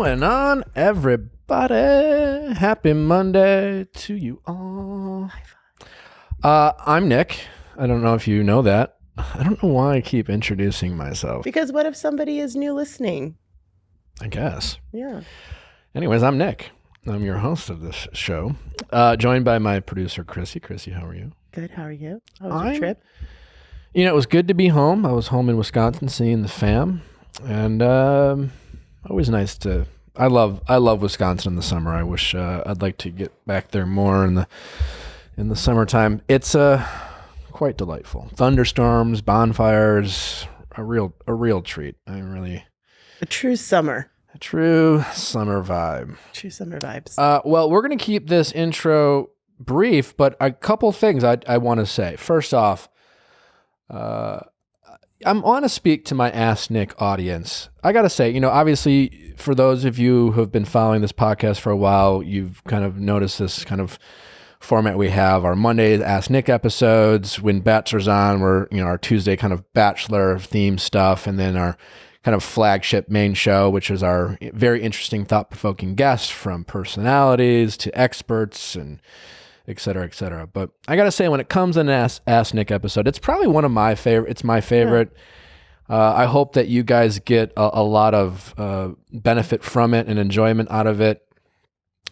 going on, everybody? Happy Monday to you all. I'm Nick. I don't know if you know that. I don't know why I keep introducing myself. Because what if somebody is new listening? I guess. Yeah. Anyways, I'm Nick. I'm your host of this show, joined by my producer, Chrissy. Chrissy, how are you? Good. How are you? How was your trip? You know, it was good to be home. I was home in Wisconsin seeing the fam. And always nice to... I love Wisconsin in the summer. I wish I'd like to get back there more in the summertime. It's quite delightful. Thunderstorms, bonfires, a real treat. A true summer. A true summer vibe. True summer vibes. Well, we're going to keep this intro brief, but a couple things I want to say. First off, I want to speak to my Ask Nick audience. I got to say, you know, obviously, for those of you who have been following this podcast for a while, you've kind of noticed this kind of format we have. Our Monday Ask Nick episodes, when Bachelor's on, we're, you know, our Tuesday kind of Bachelor theme stuff, and then our kind of flagship main show, which is our very interesting, thought-provoking guests, from personalities to experts and et cetera, et cetera. But I got to say, when it comes to an Ask Nick episode, it's probably one of my favorite. It's my favorite. Yeah. I hope that you guys get a lot of benefit from it and enjoyment out of it.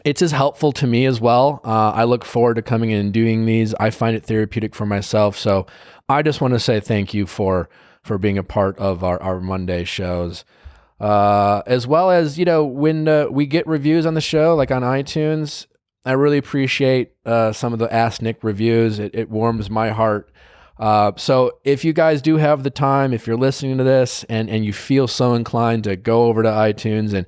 It's as helpful to me as well. I look forward to coming in and doing these. I find it therapeutic for myself. So I just want to say thank you for being a part of our Monday shows. As well as, you know, when we get reviews on the show, like on iTunes, I really appreciate some of the Ask Nick reviews. It warms my heart. So if you guys do have the time, if you're listening to this and you feel so inclined to go over to iTunes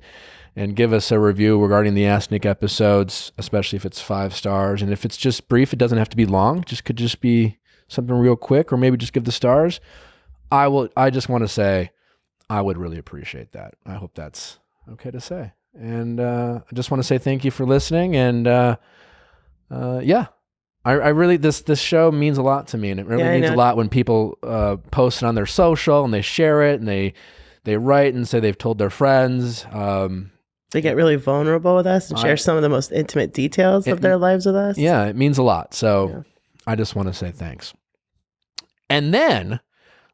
and give us a review regarding the Ask Nick episodes, especially if it's 5 stars. And if it's just brief, it doesn't have to be long. Could just be something real quick, or maybe just give the stars. I just want to say I would really appreciate that. I hope that's okay to say. And I just want to say thank you for listening. And yeah, I really, this show means a lot to me. And it really means a lot when people post it on their social and they share it and they write and say they've told their friends. They get really vulnerable with us and share some of the most intimate details of their lives with us. Yeah, it means a lot. So I just want to say thanks. And then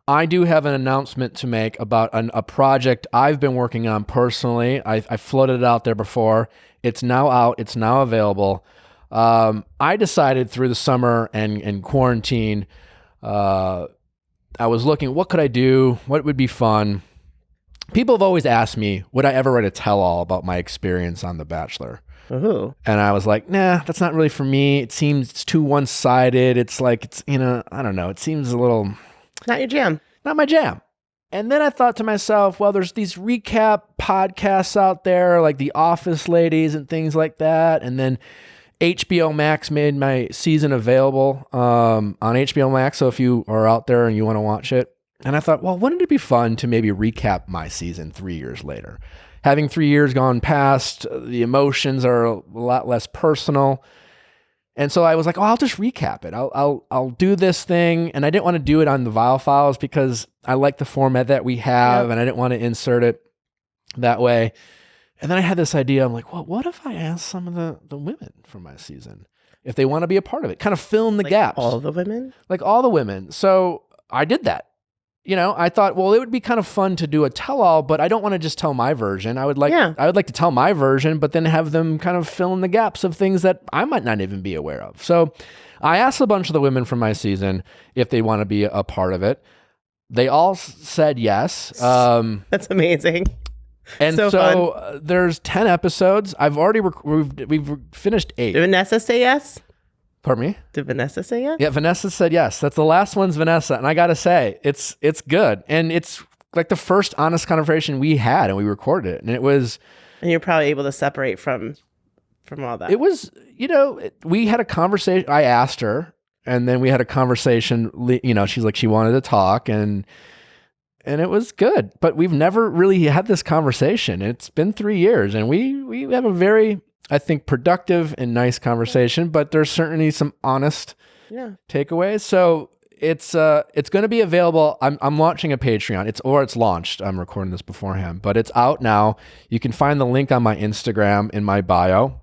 I do have an announcement to make about a project I've been working on personally. I floated it out there before. It's now out. It's now available. I decided through the summer and quarantine, I was looking, what could I do? What would be fun? People have always asked me, would I ever write a tell-all about my experience on The Bachelor? Ooh. And I was like, nah, that's not really for me. It seems it's too one-sided. It's like, you know, I don't know. It seems a little... Not your jam. Not my jam. And then I thought to myself, well, there's these recap podcasts out there, like The Office Ladies and things like that. And then HBO Max made my season available on HBO Max. So if you are out there and you want to watch it. And I thought, well, wouldn't it be fun to maybe recap my season 3 years later? Having 3 years gone past, the emotions are a lot less personal. And so I was like, oh, I'll just recap it. I'll do this thing. And I didn't want to do it on the Viall Files because I like the format that we have and I didn't want to insert it that way. And then I had this idea. I'm like, well, what if I ask some of the women from my season if they want to be a part of it? Kind of fill in the gaps. All the women? Like all the women. So I did that. You know, I thought, well, it would be kind of fun to do a tell-all, but I don't want to just tell my version. I would like to tell my version, but then have them kind of fill in the gaps of things that I might not even be aware of. So I asked a bunch of the women from my season if they want to be a part of it. They all said yes. That's amazing. And so there's 10 episodes. I've already we've finished 8. Did Vanessa say yes? Pardon me? Did Vanessa say yes? Yeah, Vanessa said yes. That's the last one's Vanessa. And I got to say, it's good. And it's like the first honest conversation we had, and we recorded it. And it was... And you're probably able to separate from all that. It was, you know, we had a conversation. I asked her, and then we had a conversation. You know, she's like, she wanted to talk, and it was good. But we've never really had this conversation. It's been 3 years, and we have a very... I think productive and nice conversation, but there's certainly some honest takeaways. So it's going to be available. I'm launching a Patreon. It's launched. I'm recording this beforehand, but it's out now. You can find the link on my Instagram in my bio.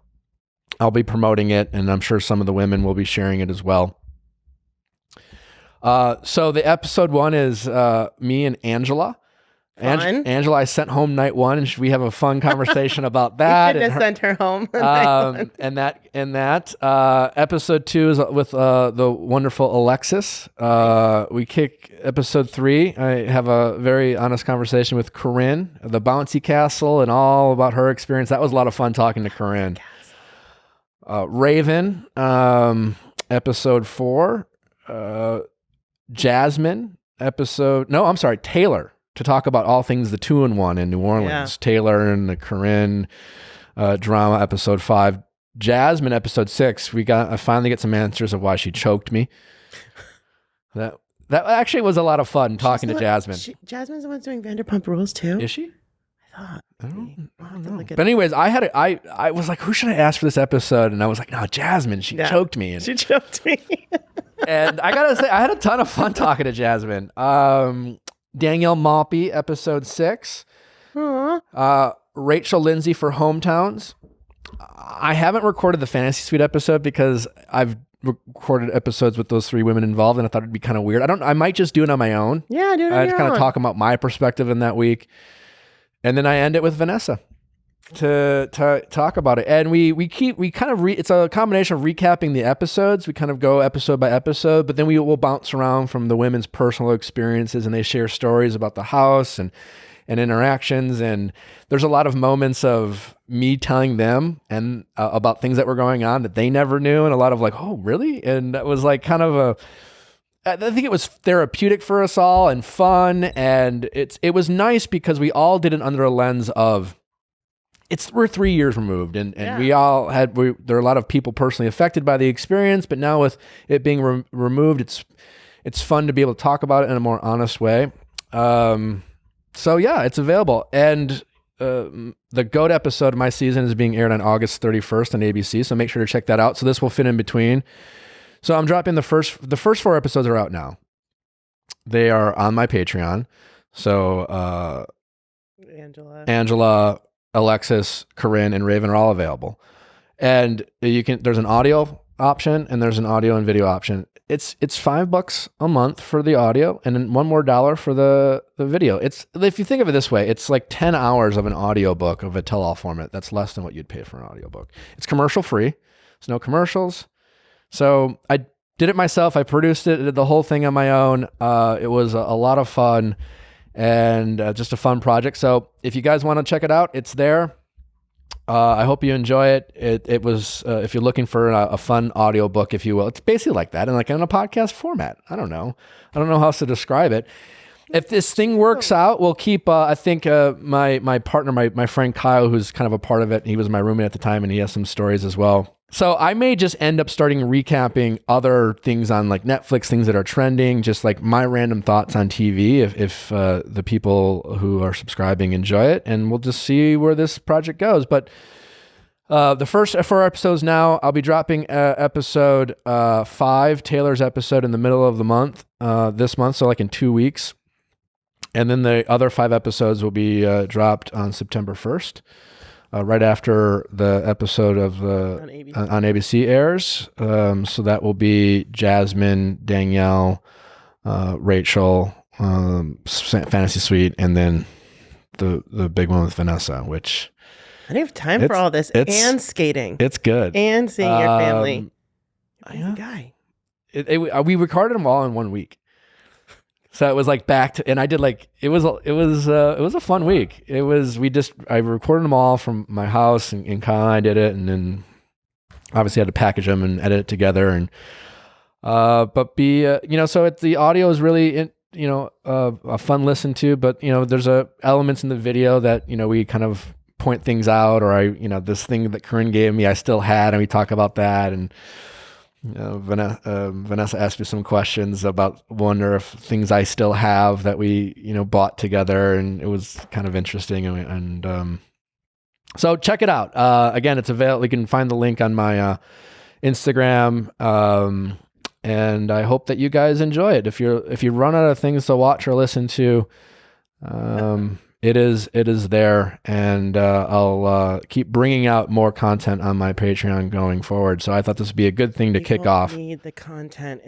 I'll be promoting it, and I'm sure some of the women will be sharing it as well. So the episode 1 is me and Angela. Angela, I sent home night 1, and we have a fun conversation about that. You should have sent her home. And that episode 2 is with the wonderful Alexis. We kick episode 3. I have a very honest conversation with Corinne, the bouncy castle, and all about her experience. That was a lot of fun talking to Corinne. Raven, episode 4. Jasmine, Taylor, to talk about all things the 2-in-1 in New Orleans. Yeah. Taylor and the Corinne drama, episode 5. Jasmine, episode 6. I finally get some answers of why she choked me. That actually was a lot of fun talking to Jasmine. Jasmine's the one doing Vanderpump Rules too. Is she? I don't know. But anyways, I was like, who should I ask for this episode? And I was like, no, Jasmine. She choked me. She choked me. And I gotta say, I had a ton of fun talking to Jasmine. Danielle Malpe, episode 6. Rachel Lindsay for Hometowns. I haven't recorded the Fantasy Suite episode because I've recorded episodes with those 3 women involved, and I thought it'd be kind of weird. I might just do it on my own. Yeah, do it on your own. Just kind of talk about my perspective in that week. And then I end it with Vanessa to talk about it. And it's a combination of recapping the episodes. We kind of go episode by episode, but then we will bounce around from the women's personal experiences, and they share stories about the house and interactions. And there's a lot of moments of me telling them and about things that were going on that they never knew. And a lot of like, oh, really? And that was like kind of I think it was therapeutic for us all and fun. And it was nice because we all did it under a lens of, we're 3 years removed, and we all there are a lot of people personally affected by the experience, but now with it being removed, it's fun to be able to talk about it in a more honest way. So yeah, it's available. And the GOAT episode of my season is being aired on August 31st on ABC, so make sure to check that out. So this will fit in between. So I'm dropping the first 4 episodes are out now. They are on my Patreon. So Angela, Alexis, Corinne, and Raven are all available. And there's an audio option and there's an audio and video option. It's $5 a month for the audio and then $1 more for the video. If you think of it this way, it's like 10 hours of an audiobook of a tell-all format. That's less than what you'd pay for an audiobook. It's commercial free. There's no commercials. So I did it myself. I produced it, did the whole thing on my own. It was a lot of fun. And just a fun project. So if you guys want to check it out, it's there. I hope you enjoy it. It was, if you're looking for a fun audiobook, if you will, it's basically like that, and like in a podcast format. I don't know how else to describe it. If this thing works out, we'll keep, I think my partner, my friend Kyle, who's kind of a part of it, he was my roommate at the time, and he has some stories as well. So I may just end up starting recapping other things on like Netflix, things that are trending, just like my random thoughts on TV if the people who are subscribing enjoy it, and we'll just see where this project goes. But the first 4 episodes now, I'll be dropping episode 5, Taylor's episode, in the middle of the month, this month, so like in 2 weeks. And then the other 5 episodes will be dropped on September 1st. Right after the episode of on ABC airs. So that will be Jasmine, Danielle, Rachel, Fantasy Suite, and then the big one with Vanessa, which I don't have time for all this and skating. It's good. And seeing your family. Guy. We recorded them all in 1 week. So it was like and I did it was a fun week. I recorded them all from my house, and Kyle and I did it, and then obviously had to package them and edit it together, and so the audio is really a fun listen to, but there's elements in the video that we kind of point things out, or this thing that Corinne gave me I still had, and we talk about that, and Vanessa asked me some questions about wonder if things I still have that we bought together, and it was kind of interesting, and so check it out. Again, it's available. You can find the link on my Instagram. and I hope that you guys enjoy it. If you run out of things to watch or listen to, it is there, and I'll keep bringing out more content on my Patreon going forward. So I thought this would be a good thing to kick off. Need the content.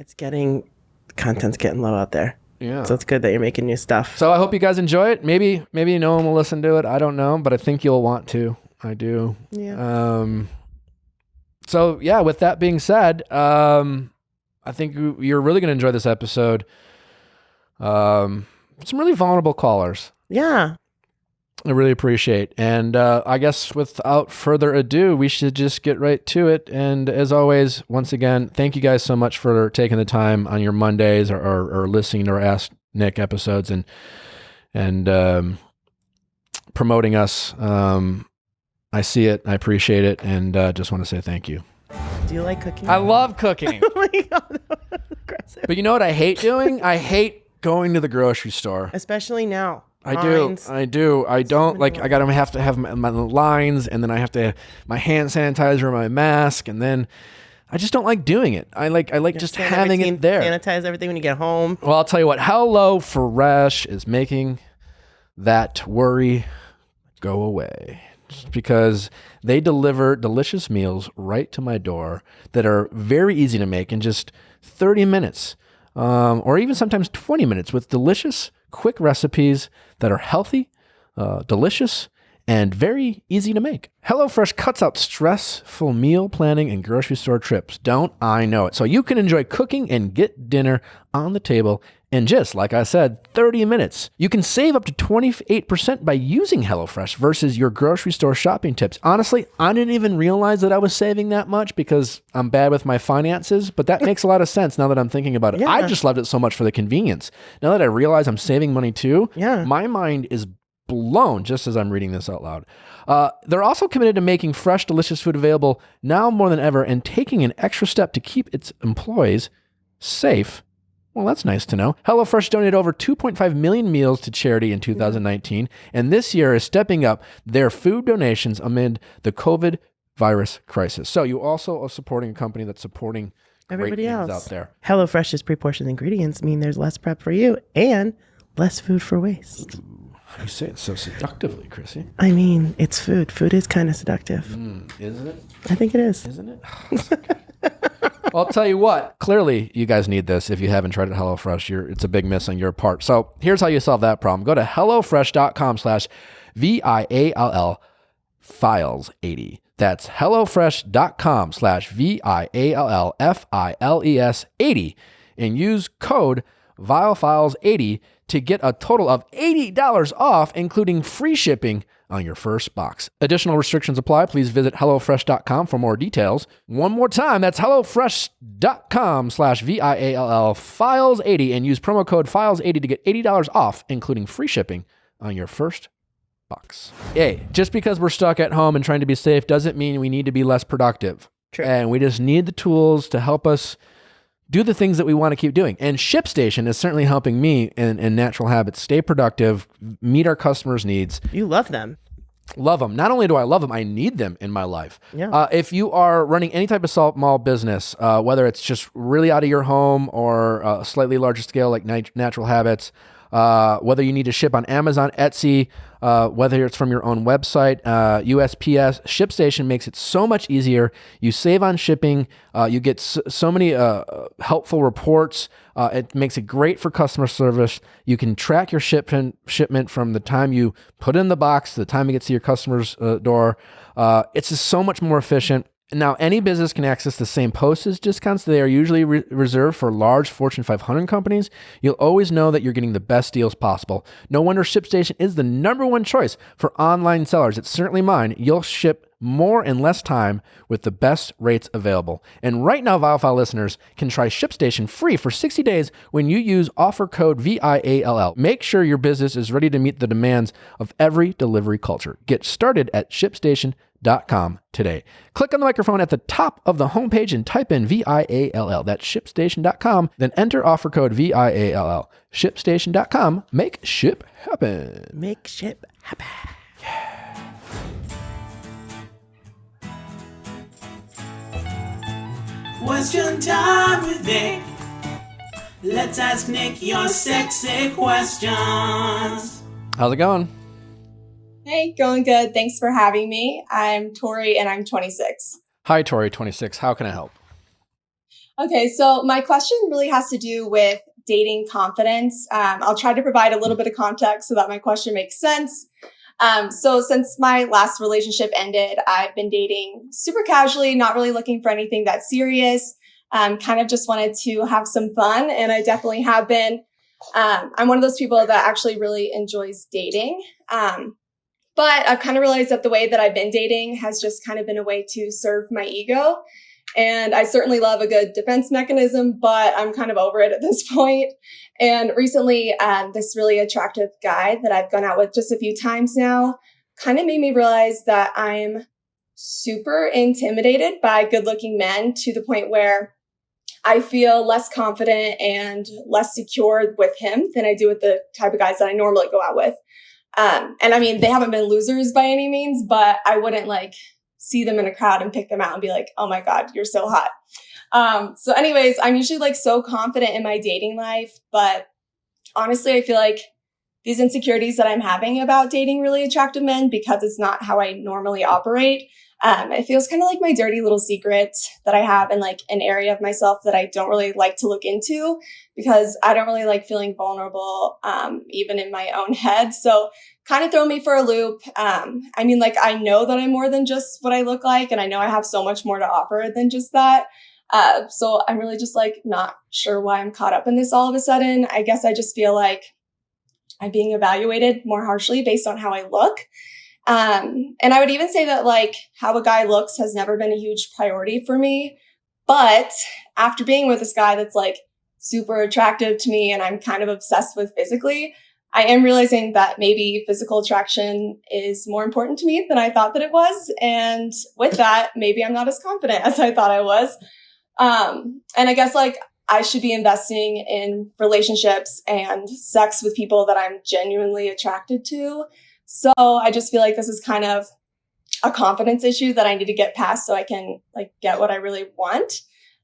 Content's getting low out there. Yeah. So it's good that you're making new stuff. So I hope you guys enjoy it. Maybe no one will listen to it. I don't know, but I think you'll want to. I do. Yeah. So yeah, with that being said, I think you're really going to enjoy this episode. Some really vulnerable callers. Yeah. I really appreciate. And I guess without further ado, we should just get right to it. And as always, once again, thank you guys so much for taking the time on your Mondays or listening to our Ask Nick episodes and promoting us. I see it. I appreciate it. And just want to say thank you. Do you like cooking? I love cooking. Oh my God. That was aggressive. But you know what I hate doing? I hate going to the grocery store. Especially now. I do. I don't like. I gotta have to have my lines, and then I have to have my hand sanitizer, my mask, and then I just don't like doing it. I like just having it there. Sanitize everything when you get home. Well, I'll tell you what. Hello Fresh is making that worry go away, just because they deliver delicious meals right to my door that are very easy to make in just 30 minutes, or even sometimes 20 minutes, with delicious, quick recipes that are healthy, delicious, and very easy to make. HelloFresh cuts out stressful meal planning and grocery store trips. Don't I know it? So you can enjoy cooking and get dinner on the table in just, like I said, 30 minutes. You can save up to 28% by using HelloFresh versus your grocery store shopping tips. Honestly, I didn't even realize that I was saving that much because I'm bad with my finances, but that makes a lot of sense now that I'm thinking about it. Yeah. I just loved it so much for the convenience. Now that I realize I'm saving money too, my mind is blown just as I'm reading this out loud. They're also committed to making fresh, delicious food available now more than ever and taking an extra step to keep its employees safe. Well, that's nice to know. HelloFresh donated over 2.5 million meals to charity in 2019, and this year is stepping up their food donations amid the COVID virus crisis. So you also are supporting a company that's supporting everybody else out there. HelloFresh's pre-portioned ingredients mean there's less prep for you and less food for waste. Ooh, you say it so seductively, Chrissy. I mean, it's food. Food is kind of seductive. Isn't it? I think it is. Isn't it? Oh, so good. Well, I'll tell you what, clearly you guys need this. If you haven't tried it, HelloFresh, it's a big miss on your part. So here's how you solve that problem. Go to HelloFresh.com/VIALL Files 80. That's HelloFresh.com/VIALL FILES 80 and use code Viall Files 80 to get a total of $80 off, including free shipping on your first box. Additional restrictions apply. Please visit HelloFresh.com for more details. One more time, that's HelloFresh.com/VIALL Files 80 and use promo code Files 80 to get $80 off, including free shipping on your first box. Hey, just because we're stuck at home and trying to be safe doesn't mean we need to be less productive. True. And we just need the tools to help us do the things that we want to keep doing. And ShipStation is certainly helping me in Natural Habits stay productive, meet our customers' needs. You love them. Love them. Not only do I love them, I need them in my life. Yeah. If you are running any type of small business, whether it's just really out of your home or a slightly larger scale like Natural Habits, whether you need to ship on Amazon, Etsy, whether it's from your own website, USPS, ShipStation makes it so much easier. You save on shipping. You get so many helpful reports. It makes it great for customer service. You can track your shipment from the time you put it in the box to the time it gets to your customer's door. It's just so much more efficient. Now, any business can access the same postage discounts. They are usually reserved for large Fortune 500 companies. You'll always know that you're getting the best deals possible. No wonder ShipStation is the #1 choice for online sellers. It's certainly mine. You'll ship more in less time with the best rates available. And right now, Viall File listeners can try ShipStation free for 60 days when you use offer code VIALL. Make sure your business is ready to meet the demands of every delivery culture. Get started at ShipStation.com today. Click on the microphone at the top of the homepage and type in VIALL. That's ShipStation.com. Then enter offer code VIALL. ShipStation.com. Make ship happen. Make ship happen. Yeah. Question time with Nick. Let's ask Nick your sexy questions. How's it going? Hey, going good. Thanks for having me. I'm Tori and I'm 26. Hi, Tori, 26. How can I help? Okay, so my question really has to do with dating confidence. I'll try to provide a little bit of context so that my question makes sense. So since my last relationship ended, I've been dating super casually, not really looking for anything that serious. Kind of just wanted to have some fun, and I definitely have been. I'm one of those people that actually really enjoys dating. But I've kind of realized that the way that I've been dating has just kind of been a way to serve my ego. And I certainly love a good defense mechanism, but I'm kind of over it at this point. And recently, this really attractive guy that I've gone out with just a few times now kind of made me realize that I'm super intimidated by good-looking men to the point where I feel less confident and less secure with him than I do with the type of guys that I normally go out with. And I mean, they haven't been losers by any means, but I wouldn't like see them in a crowd and pick them out and be like, oh my God, you're so hot. So anyways, I'm usually like so confident in my dating life, but honestly, I feel like these insecurities that I'm having about dating really attractive men, because it's not how I normally operate. It feels kind of like my dirty little secret that I have in like an area of myself that I don't really like to look into, because I don't really like feeling vulnerable, even in my own head. So kind of throw me for a loop. I mean, like, I know that I'm more than just what I look like, and I know I have so much more to offer than just that. So I'm really just like not sure why I'm caught up in this all of a sudden. I guess I just feel like I'm being evaluated more harshly based on how I look. And I would even say that like how a guy looks has never been a huge priority for me. But after being with this guy that's like super attractive to me and I'm kind of obsessed with physically, I am realizing that maybe physical attraction is more important to me than I thought that it was. And with that, maybe I'm not as confident as I thought I was. And I guess like I should be investing in relationships and sex with people that I'm genuinely attracted to. So I just feel like this is kind of a confidence issue that I need to get past so I can like get what I really want.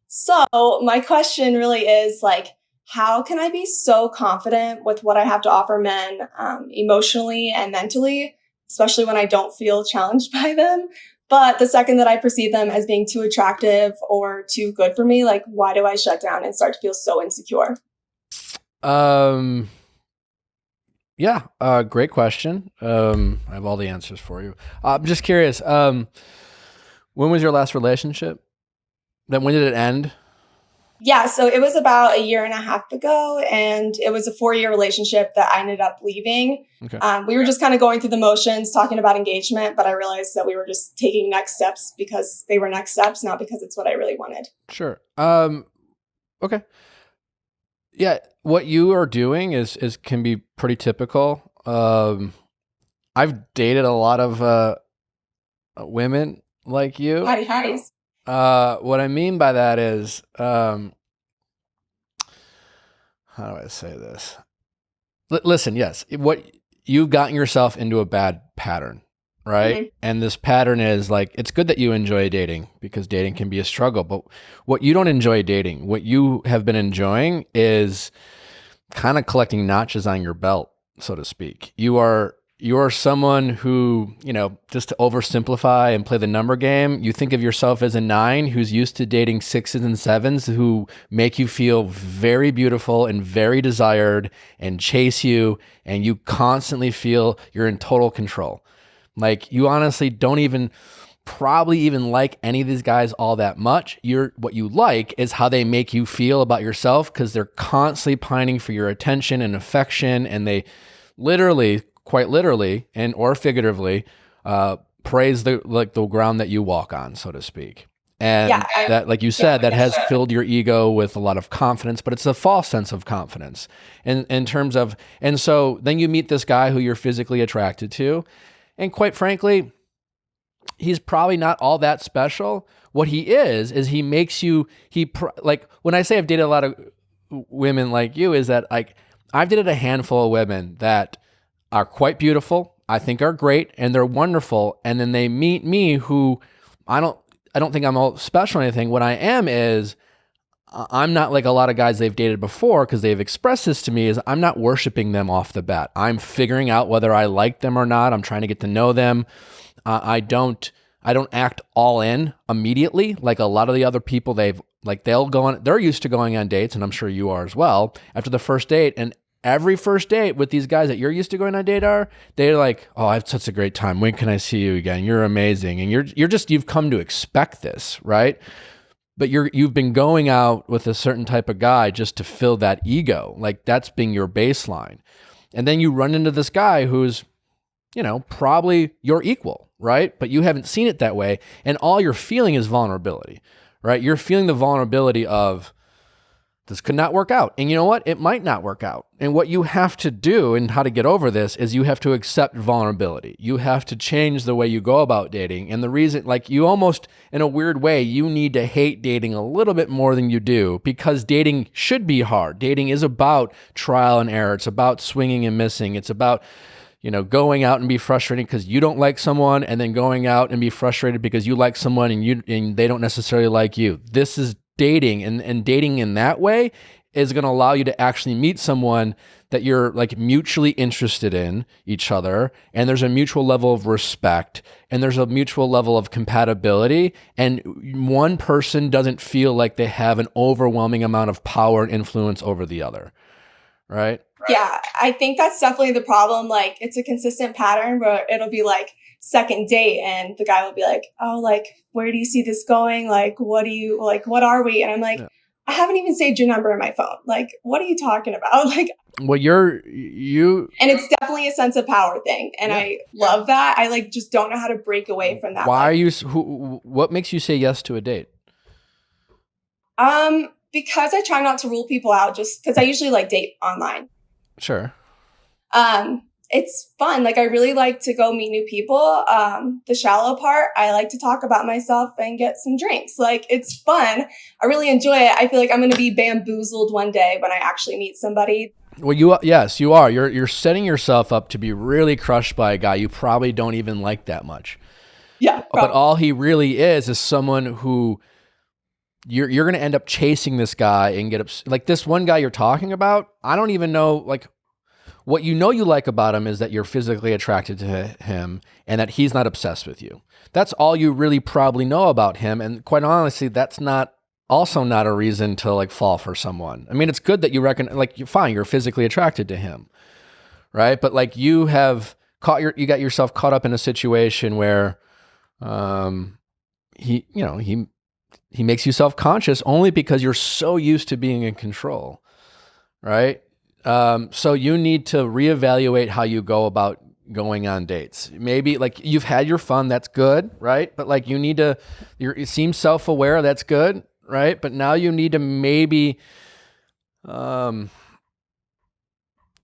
So my question really is like, how can I be so confident with what I have to offer men, emotionally and mentally, especially when I don't feel challenged by them? But the second that I perceive them as being too attractive or too good for me, like, why do I shut down and start to feel so insecure? Yeah, great question. I have all the answers for you. I'm just curious. When was your last relationship? Then when did it end? Yeah, so it was about a year and a half ago, and it was a 4-year relationship that I ended up leaving. Okay. We were just kind of going through the motions, talking about engagement, but I realized that we were just taking next steps because they were next steps, not because it's what I really wanted. Sure. Okay. Yeah, what you are doing is can be pretty typical. I've dated a lot of women like you. Howdy. What I mean by that is, how do I say this? Listen, yes, what you've gotten yourself into a bad pattern, right? Mm-hmm. And this pattern is like, it's good that you enjoy dating because dating can be a struggle, but what you don't enjoy dating, what you have been enjoying is kind of collecting notches on your belt, so to speak. You're someone who, just to oversimplify and play the number game, you think of yourself as a 9 who's used to dating 6s and 7s who make you feel very beautiful and very desired and chase you, and you constantly feel you're in total control. Like, you honestly don't probably even like any of these guys all that much. What you like is how they make you feel about yourself, because they're constantly pining for your attention and affection, and they quite literally and or figuratively praise the ground that you walk on, so to speak. And that, like you said, that has filled your ego with a lot of confidence, but it's a false sense of confidence in terms of, and so then you meet this guy who you're physically attracted to, and quite frankly, he's probably not all that special. What he is he makes you, like when I say I've dated a lot of women like you, is that like I've dated a handful of women that are quite beautiful, I think are great, and they're wonderful. And then they meet me who don't think I'm all special or anything. What I am is I'm not like a lot of guys they've dated before, because they've expressed this to me, is I'm not worshiping them off the bat. I'm figuring out whether I like them or not. I'm trying to get to know them. I don't act all in immediately like a lot of the other people. They're used to going on dates, and I'm sure you are as well, after the first date. And every first date with these guys that you're used to going on a date they're like, oh, I had such a great time. When can I see you again? You're amazing. And you've come to expect this, right? But you've been going out with a certain type of guy just to fill that ego. Like, that's being your baseline. And then you run into this guy who's, probably your equal, right? But you haven't seen it that way. And all you're feeling is vulnerability, right? You're feeling the vulnerability of, this could not work out. And you know what? It might not work out. And what you have to do, and how to get over this, is you have to accept vulnerability. You have to change the way you go about dating. And the reason, like, you almost, in a weird way, you need to hate dating a little bit more than you do, because dating should be hard. Dating is about trial and error. It's about swinging and missing. It's about, going out and be frustrated because you don't like someone, and then going out and be frustrated because you like someone and they don't necessarily like you. This is dating, and dating in that way is going to allow you to actually meet someone that you're like mutually interested in each other, and there's a mutual level of respect, and there's a mutual level of compatibility, and one person doesn't feel like they have an overwhelming amount of power and influence over the other, right? Yeah, I think that's definitely the problem. Like, it's a consistent pattern where it'll be like second date and the guy will be like, oh, like, where do you see this going? Like, what are we? And I'm like, yeah. I haven't even saved your number in my phone. Like, what are you talking about? Like, well, you, and it's definitely a sense of power thing. And yeah. I love that. I just don't know how to break away from that. Why are you, what makes you say yes to a date? Because I try not to rule people out, just because I usually date online. Sure. It's fun. Like, I really like to go meet new people. The shallow part, I like to talk about myself and get some drinks. Like, it's fun. I really enjoy it. I feel like I'm going to be bamboozled one day when I actually meet somebody. Well, yes, you are. You're setting yourself up to be really crushed by a guy you probably don't even like that much. Yeah. Probably. But all he really is someone who you're going to end up chasing this guy and get upset. Like, this one guy you're talking about, I don't even know, like, what you like about him is that you're physically attracted to him and that he's not obsessed with you. That's all you really probably know about him. And quite honestly, that's also not a reason to fall for someone. I mean, it's good that you reckon, you're physically attracted to him, right? But you got yourself caught up in a situation where he makes you self-conscious only because you're so used to being in control, right? So you need to reevaluate how you go about going on dates. Maybe you've had your fun, that's good, right? But you need to, you seem self-aware, that's good, right? But now you need to maybe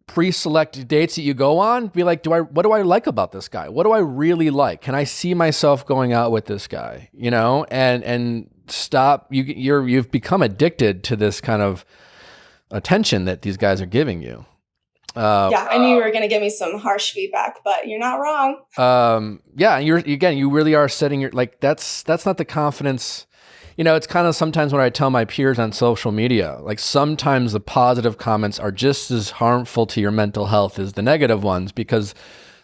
pre-select dates that you go on. Be like, what do I like about this guy? What do I really like? Can I see myself going out with this guy? And stop. You've become addicted to this kind of attention that these guys are giving you. Yeah, I knew you were going to give me some harsh feedback, but you're not wrong. Yeah, you really are setting your, that's not the confidence. It's kind of sometimes when I tell my peers on social media, sometimes the positive comments are just as harmful to your mental health as the negative ones, because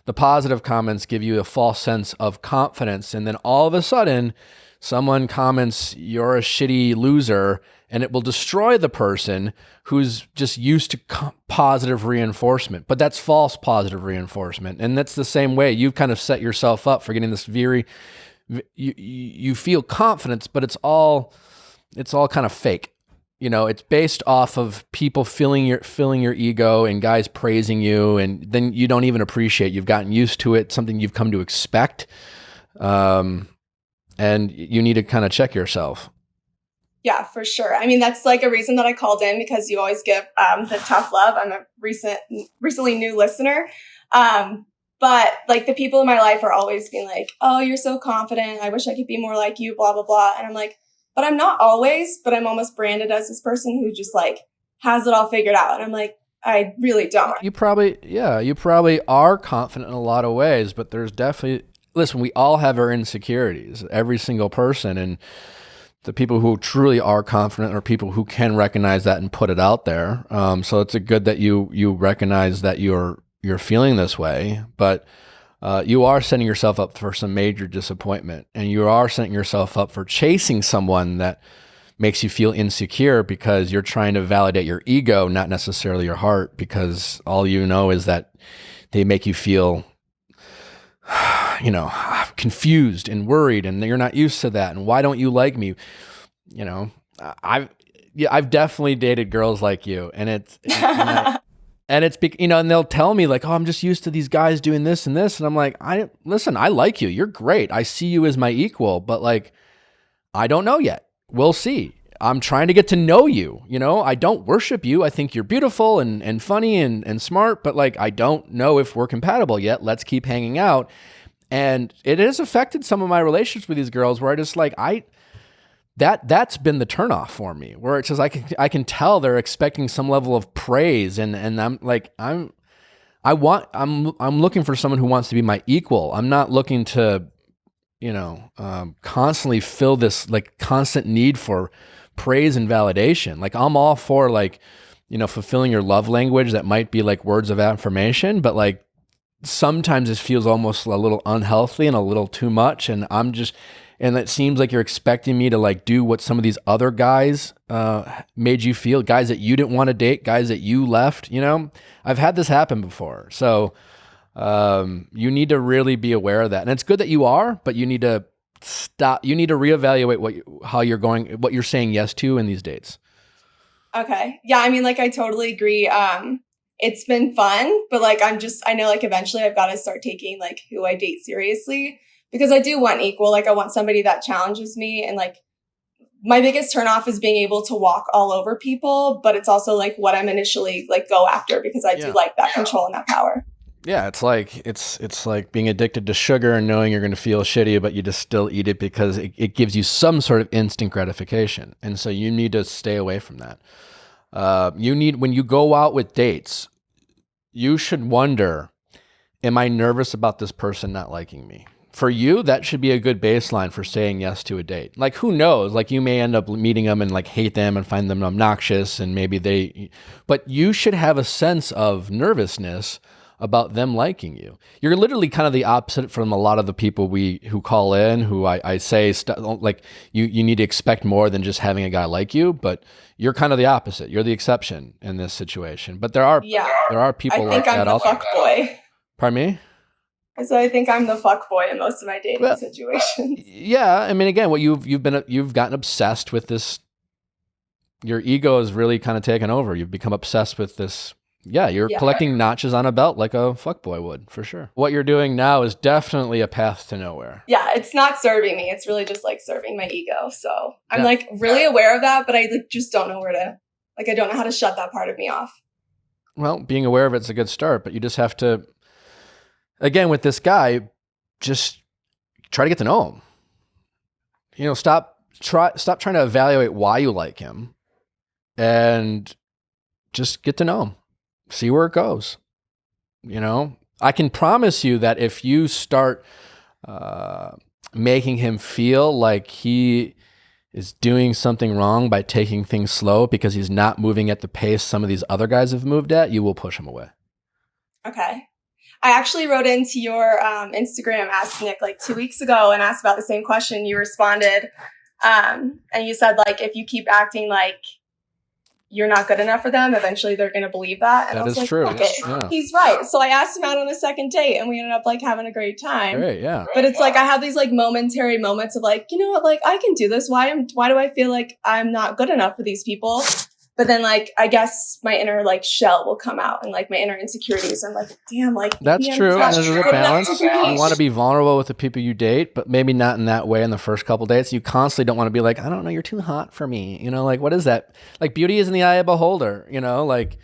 the positive comments give you a false sense of confidence. And then all of a sudden, someone comments, you're a shitty loser, and it will destroy the person who's just used to positive reinforcement. But that's false positive reinforcement. And that's the same way. You've kind of set yourself up for getting this you feel confidence, but it's all kind of fake. It's based off of people filling your ego and guys praising you, and then you don't even appreciate. You've gotten used to it, something you've come to expect. And you need to kind of check yourself. Yeah, for sure. I mean, that's a reason that I called in, because you always give the tough love. I'm a recently new listener. But the people in my life are always being like, oh, you're so confident. I wish I could be more like you, blah, blah, blah. And I'm like, but I'm not always, but I'm almost branded as this person who just has it all figured out. And I'm like, I really don't. You probably are confident in a lot of ways, but there's definitely, listen, we all have our insecurities, every single person. And the people who truly are confident are people who can recognize that and put it out there. So it's good that you recognize that you're feeling this way, but you are setting yourself up for some major disappointment, and you are setting yourself up for chasing someone that makes you feel insecure because you're trying to validate your ego, not necessarily your heart, because all you know is that they make you feel, confused and worried, and you're not used to that. And why don't you like me? I've definitely dated girls like you, and and they'll tell me like, oh, I'm just used to these guys doing this and this. And I'm like, listen, I like you. You're great. I see you as my equal, but like, I don't know yet. We'll see. I'm trying to get to know you. I don't worship you. I think you're beautiful and funny and smart, but like, I don't know if we're compatible yet. Let's keep hanging out. And it has affected some of my relationships with these girls where I just like, that's been the turnoff for me, where it's just, I can tell they're expecting some level of praise. And I'm like, I'm looking for someone who wants to be my equal. I'm not looking to, constantly fill this like constant need for praise and validation. Like I'm all for like, fulfilling your love language that might be like words of affirmation, but like sometimes it feels almost a little unhealthy and a little too much. And and it seems like you're expecting me to like do what some of these other guys made you feel, guys that you didn't want to date, guys that you left. I've had this happen before. So you need to really be aware of that. And it's good that you are, but you need to stop. You need to reevaluate what you're saying yes to in these dates. Okay. Yeah. I mean, like, I totally agree. It's been fun, but like, I know like eventually I've got to start taking like who I date seriously, because I do want equal. Like I want somebody that challenges me, and like my biggest turnoff is being able to walk all over people, but it's also like what I'm initially like go after, because I do like that control and that power. Yeah, it's like being addicted to sugar and knowing you're going to feel shitty, but you just still eat it because it gives you some sort of instant gratification. And so you need to stay away from that. When you go out with dates, you should wonder, am I nervous about this person not liking me? For you, that should be a good baseline for saying yes to a date. Like, who knows? Like, you may end up meeting them and like hate them and find them obnoxious, and but you should have a sense of nervousness about them liking you. You're literally kind of the opposite from a lot of the people who call in, who I say like you need to expect more than just having a guy like you, but you're kind of the opposite. You're the exception in this situation. But there are people like that also. I think I'm the fuck boy. Pardon me? So I think I'm the fuck boy in most of my dating situations. Yeah, I mean, again, what you've gotten obsessed with this. Your ego is really kind of taken over. You've become obsessed with this. Yeah, you're collecting notches on a belt like a fuckboy would, for sure. What you're doing now is definitely a path to nowhere. Yeah, it's not serving me. It's really just like serving my ego. So I'm like really aware of that, but I like just don't know I don't know how to shut that part of me off. Well, being aware of it's a good start, but you just have to, again, with this guy, just try to get to know him. Stop trying to evaluate why you like him, and just get to know him. See where it goes. I can promise you that if you start making him feel like he is doing something wrong by taking things slow because he's not moving at the pace some of these other guys have moved at, you will push him away. Okay. I actually wrote into your Instagram, Ask Nick, like 2 weeks ago and asked about the same question. You responded, and you said, like, if you keep acting like you're not good enough for them, eventually they're going to believe that. And that I was is like, true. Okay, Yeah. He's right. So I asked him out on a second date, and we ended up like having a great time. Great, yeah. But it's like I have these like momentary moments of like, you know what, like I can do this. Why do I feel like I'm not good enough for these people? But then like I guess my inner like shell will come out, and like my inner insecurities. I'm like, damn, like that's true. And there's a balance. You want to be vulnerable with the people you date, but maybe not in that way in the first couple dates. You constantly don't want to be like, I don't know, you're too hot for me. Like, what is that? Like, beauty is in the eye of a beholder. Like,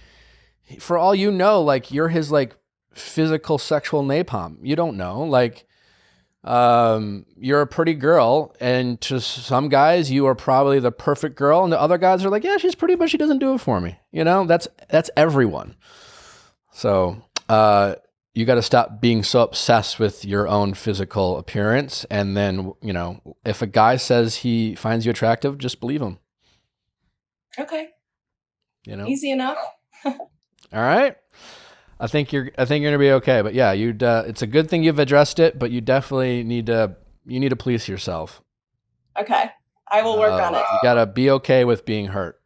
for all you know, like you're his like physical sexual napalm. You don't know. Like, you're a pretty girl, and to some guys you are probably the perfect girl, and the other guys are like, yeah, she's pretty, but she doesn't do it for me. That's everyone. So you got to stop being so obsessed with your own physical appearance. And then, you know, if a guy says he finds you attractive, just believe him. Okay. You know, Easy enough. all right. I think you're gonna be okay. But yeah, it's a good thing you've addressed it, but you definitely need to police yourself. Okay. I will work on it. You gotta be okay with being hurt.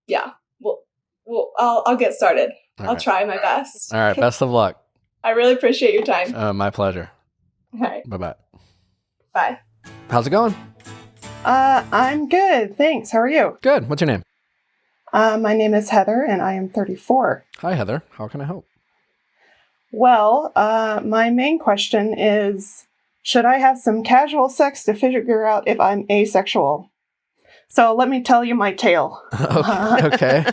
Yeah. Well, I'll get started. All I'll right. try my best. All right. Best of luck. I really appreciate your time. My pleasure. All right. Bye-bye. Bye. How's it going? I'm good. Thanks. How are you? Good. What's your name? My name is Heather and I am 34. Hi, Heather. How can I help? Well, my main question is, should I have some casual sex to figure out if I'm asexual? So let me tell you my tale. Okay.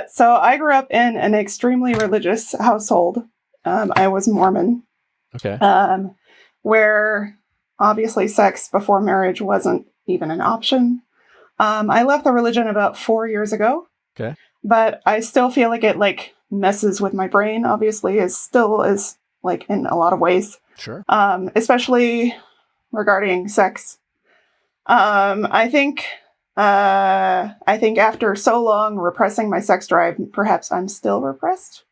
So I grew up in an extremely religious household. I was Mormon. Okay. Where obviously sex before marriage wasn't even an option. I left the religion about 4 years ago. Okay. But I still feel like it like messes with my brain, obviously, is like in a lot of ways. Sure. Especially regarding sex. I think after so long repressing my sex drive, perhaps I'm still repressed.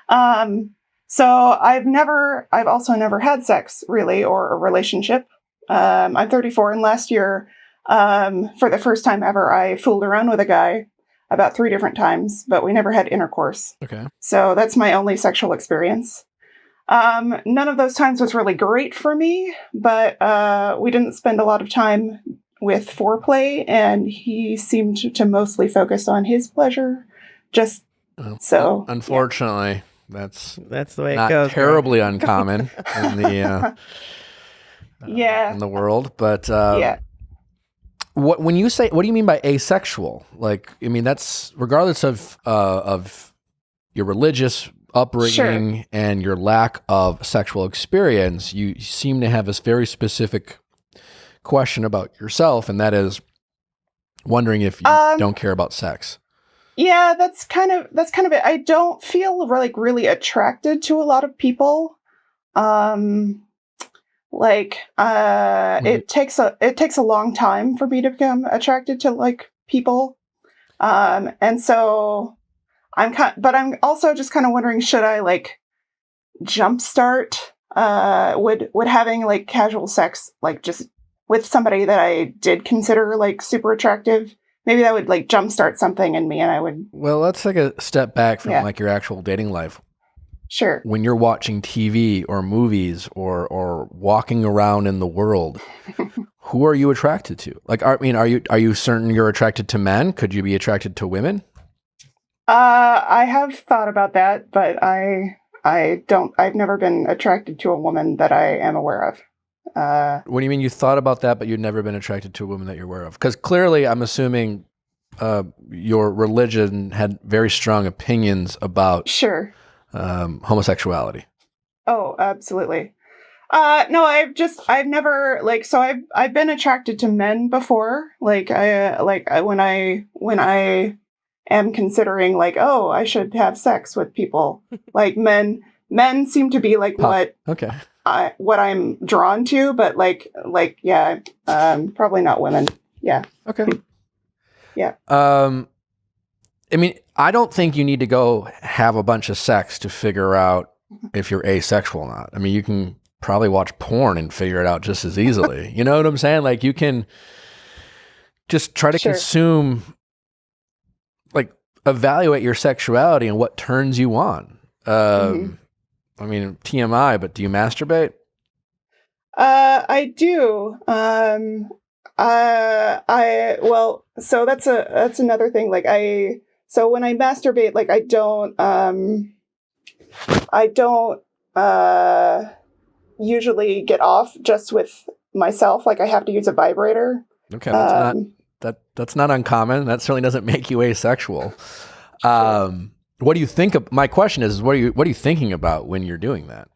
So I've also never had sex really, or a relationship. I'm 34 and last year, for the first time ever, I fooled around with a guy about 3 different times, but we never had intercourse. Okay. So that's my only sexual experience. None of those times was really great for me, but we didn't spend a lot of time with foreplay, and he seemed to mostly focus on his pleasure. Just so. Unfortunately, that's the way it not goes. terribly uncommon in the Yeah. in the world, but Yeah. what do you mean by asexual? Like, I mean, that's regardless of your religious upbringing and your lack of sexual experience, you seem to have this very specific question about yourself, and that is wondering if you don't care about sex. Yeah, that's kind of it. I don't feel like really attracted to a lot of people. It takes a long time for me to become attracted to like people. And so but I'm also just kind of wondering, should I like jumpstart would having like casual sex like just with somebody that I did consider like super attractive, maybe that would like jumpstart something in me, and I would. Well, let's take a step back from like your actual dating life. Sure. When you're watching TV or movies or walking around in the world, who are you attracted to? Like, are you certain you're attracted to men? Could you be attracted to women? I have thought about that, but I've never been attracted to a woman that I am aware of. What do you mean you thought about that, but you've never been attracted to a woman that you're aware of? Because clearly, I'm assuming your religion had very strong opinions about homosexuality. Oh, absolutely. No, I've never I've been attracted to men before. When I am considering like, oh, I should have sex with people. Like men seem to be like what I'm drawn to, but probably not women. Yeah. Okay. Yeah. I mean, I don't think you need to go have a bunch of sex to figure out if you're asexual or not. I mean, you can probably watch porn and figure it out just as easily. You know what I'm saying? Like, you can just try to consume, like, evaluate your sexuality and what turns you on. I mean, TMI, but do you masturbate? I do. So that's another thing. So when I masturbate, like I don't usually get off just with myself. Like I have to use a vibrator. Okay, that's not uncommon. That certainly doesn't make you asexual. What do you think of? My question is, what are you thinking about when you're doing that?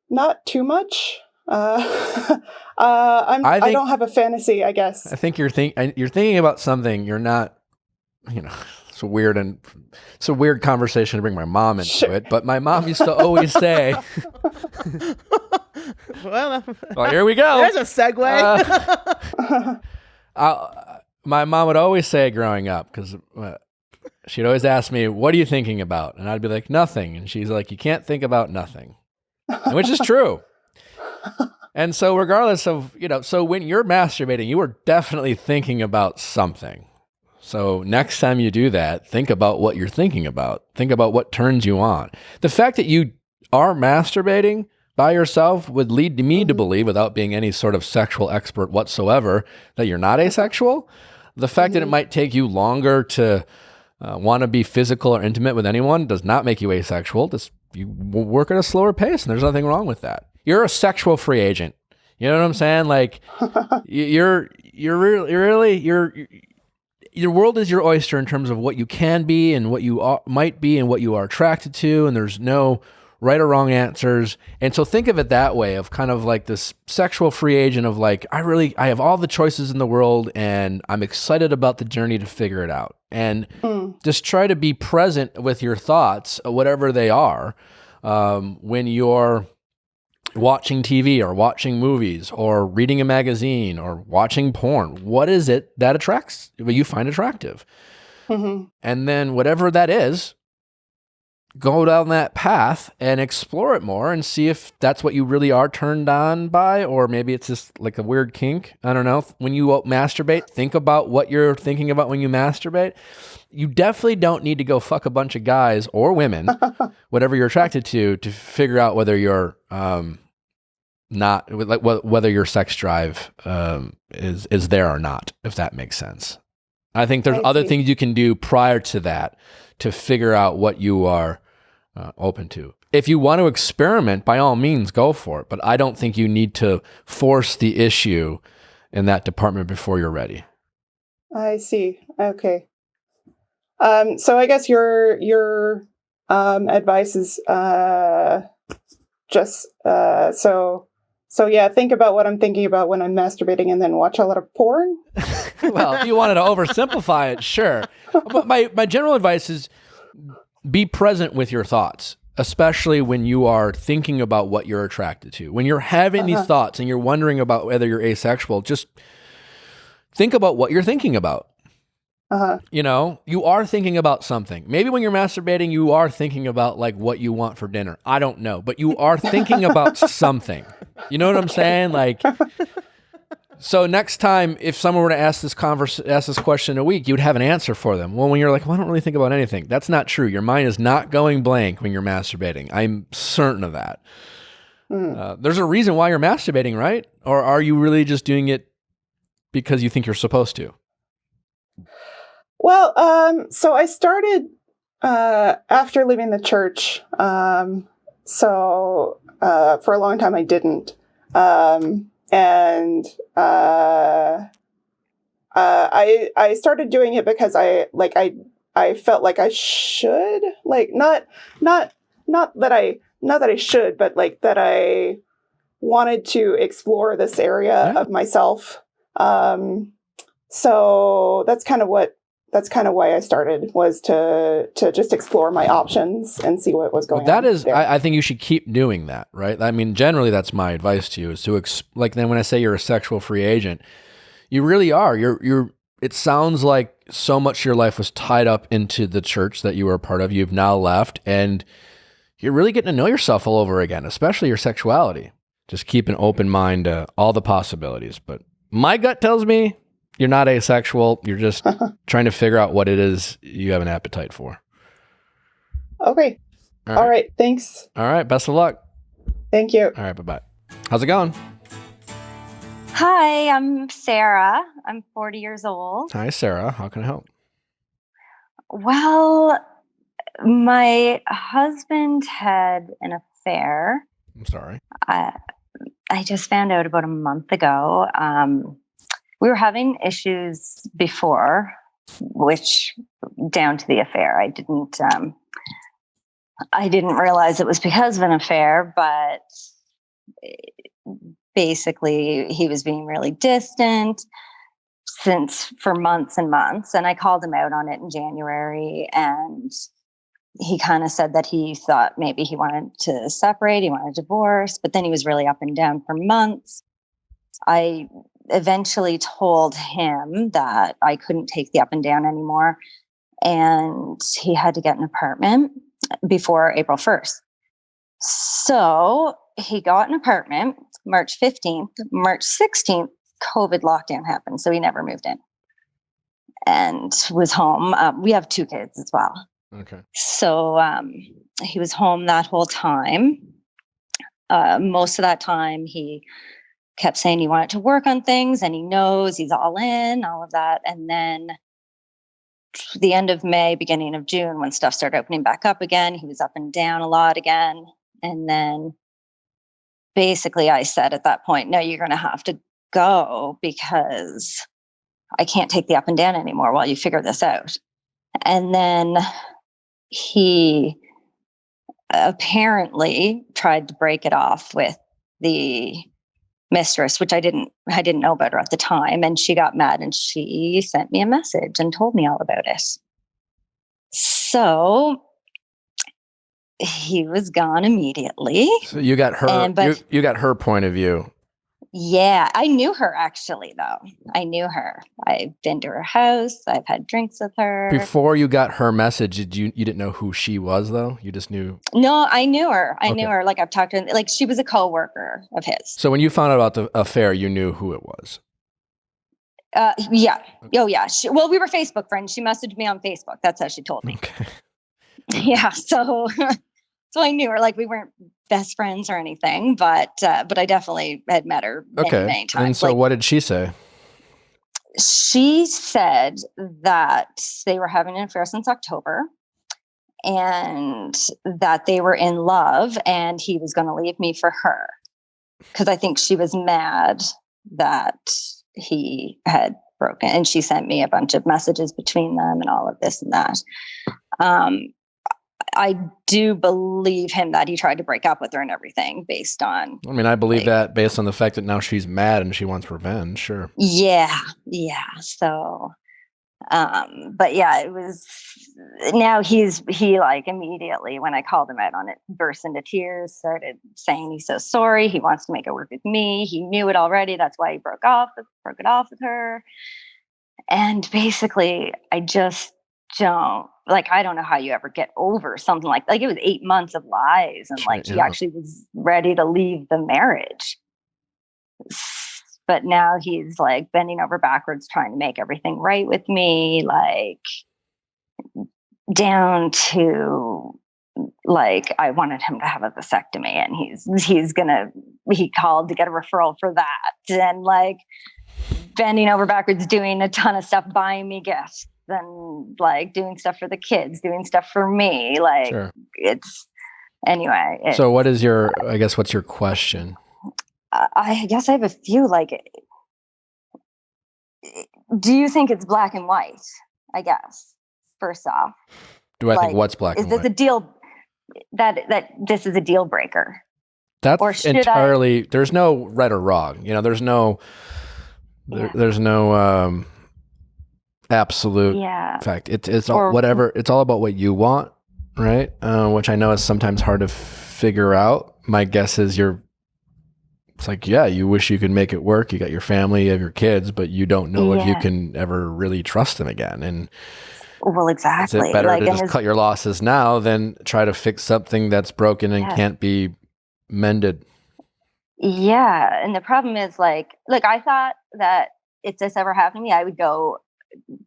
Not too much. I don't have a fantasy, I guess. I think you're thinking about something you're not it's a weird conversation to bring my mom into it, but my mom used to always say, well, here we go. There's a segue. My mom would always say growing up, because she'd always ask me, what are you thinking about? And I'd be like, nothing. And she's like, you can't think about nothing, which is true. And so regardless of, so when you're masturbating, you are definitely thinking about something. So next time you do that, think about what you're thinking about. Think about what turns you on. The fact that you are masturbating by yourself would lead me to believe, without being any sort of sexual expert whatsoever, that you're not asexual. The fact that it might take you longer to want to be physical or intimate with anyone does not make you asexual. You work at a slower pace, and there's nothing wrong with that. You're a sexual free agent. You know what I'm saying? Like your world is your oyster in terms of what you can be and what you might be and what you are attracted to, and there's no right or wrong answers. And so think of it that way, of kind of like this sexual free agent of like, I have all the choices in the world, and I'm excited about the journey to figure it out. And just try to be present with your thoughts, whatever they are, when you're watching TV or watching movies or reading a magazine or watching porn. What is it that you find attractive? And then whatever that is, go down that path and explore it more and see if that's what you really are turned on by, or maybe it's just like a weird kink. I don't know. When you masturbate, think about what you're thinking about when you masturbate. You definitely don't need to go fuck a bunch of guys or women, whatever you're attracted to figure out whether you're whether your sex drive is there or not, if that makes sense. I think there's other things you can do prior to that to figure out what you are open to. If you want to experiment, by all means, go for it. But I don't think you need to force the issue in that department before you're ready. I see. Okay. So I guess your advice is just so yeah, think about what I'm thinking about when I'm masturbating, and then watch a lot of porn. Well, if you wanted to oversimplify it, sure. But my general advice is be present with your thoughts, especially when you are thinking about what you're attracted to. When you're having these thoughts and you're wondering about whether you're asexual, just think about what you're thinking about. You are thinking about something. Maybe when you're masturbating, you are thinking about like what you want for dinner. I don't know, but you are thinking about something. You know what I'm saying? Like, so next time, if someone were to ask this question a week, you'd have an answer for them. Well, when you're like, well, I don't really think about anything. That's not true. Your mind is not going blank when you're masturbating. I'm certain of that. There's a reason why you're masturbating, right? Or are you really just doing it because you think you're supposed to? Well, so I started after leaving the church. So for a long time I didn't. And I started doing it because I felt like I should, like not that I should, but like that I wanted to explore this area of myself. So that's kind of why I started, was to just explore my options and see what was going on. I think you should keep doing that, right? I mean, generally that's my advice to you, is to then when I say you're a sexual free agent, you really are. It sounds like so much of your life was tied up into the church that you were a part of. You've now left, and you're really getting to know yourself all over again, especially your sexuality. Just keep an open mind to all the possibilities. But my gut tells me you're not asexual. You're just trying to figure out what it is you have an appetite for. Okay. All right. Thanks. All right. Best of luck. Thank you. All right. Bye-bye. How's it going? Hi, I'm Sarah. I'm 40 years old. Hi, Sarah. How can I help? Well, my husband had an affair. I'm sorry. I just found out about a month ago. We were having issues before, which down to the affair. I didn't realize it was because of an affair, but basically he was being really distant, for months and months. And I called him out on it in January, and he kind of said that he thought maybe he wanted to separate, he wanted a divorce, but then he was really up and down for months. I eventually told him that I couldn't take the up and down anymore, and he had to get an apartment before April 1st. So he got an apartment March 15th. March 16th, COVID lockdown happened, so he never moved in and was home. We have 2 kids as well. Okay. So he was home that whole time. Most of that time, he kept saying he wanted to work on things, and he knows he's all in, all of that. And then the end of May, beginning of June, when stuff started opening back up again, he was up and down a lot again. And then basically I said at that point, no, you're going to have to go because I can't take the up and down anymore while you figure this out. And then he apparently tried to break it off with the mistress, which I didn't know about her at the time. And she got mad and she sent me a message and told me all about it. So he was gone immediately. So you got her, you got her point of view. Yeah, I knew her actually, though. I knew her. I've been to her house. I've had drinks with her. Before you got her message, you didn't know who she was, though? You just knew? No, I knew her. I knew her. Like, I've talked to her. Like, she was a coworker of his. So when you found out about the affair, you knew who it was? Yeah. Oh, yeah. Well, we were Facebook friends. She messaged me on Facebook. That's how she told me. Okay. Yeah. So I knew her. Like, we weren't best friends or anything, but I definitely had met her many times. And so like, what did she say? She said that they were having an affair since October and that they were in love and he was going to leave me for her. Because I think she was mad that he had broken, and she sent me a bunch of messages between them and all of this and that. I do believe him that he tried to break up with her and everything based on. I mean, I believe that based on the fact that now she's mad and she wants revenge. Sure. Yeah. Yeah. So, but yeah, it was, now he like immediately when I called him out on it, burst into tears, started saying he's so sorry. He wants to make it work with me. He knew it already. That's why he broke it off with her. And basically I just don't, like, I don't know how you ever get over something like it was 8 months of lies, and like he actually was ready to leave the marriage. But now he's like bending over backwards trying to make everything right with me, like down to like I wanted him to have a vasectomy, and he called to get a referral for that, and like bending over backwards doing a ton of stuff, buying me gifts and like doing stuff for the kids, doing stuff for me. Like it's anyway. So what is what's your question? I guess I have a few, like, do you think it's black and white? I guess, first off. Do I think what's black and white? Is this a deal that this is a deal breaker? That's entirely, there's no right or wrong. You know, there's no absolute fact. It's all, whatever. It's all about what you want, right? Which I know is sometimes hard to figure out. My guess is it's like, yeah, you wish you could make it work. You got your family, you have your kids, but you don't know if you can ever really trust them again. And well, exactly. Is it better to just cut your losses now than try to fix something that's broken and can't be mended? Yeah. And the problem is, like, look, I thought that if this ever happened to me, I would go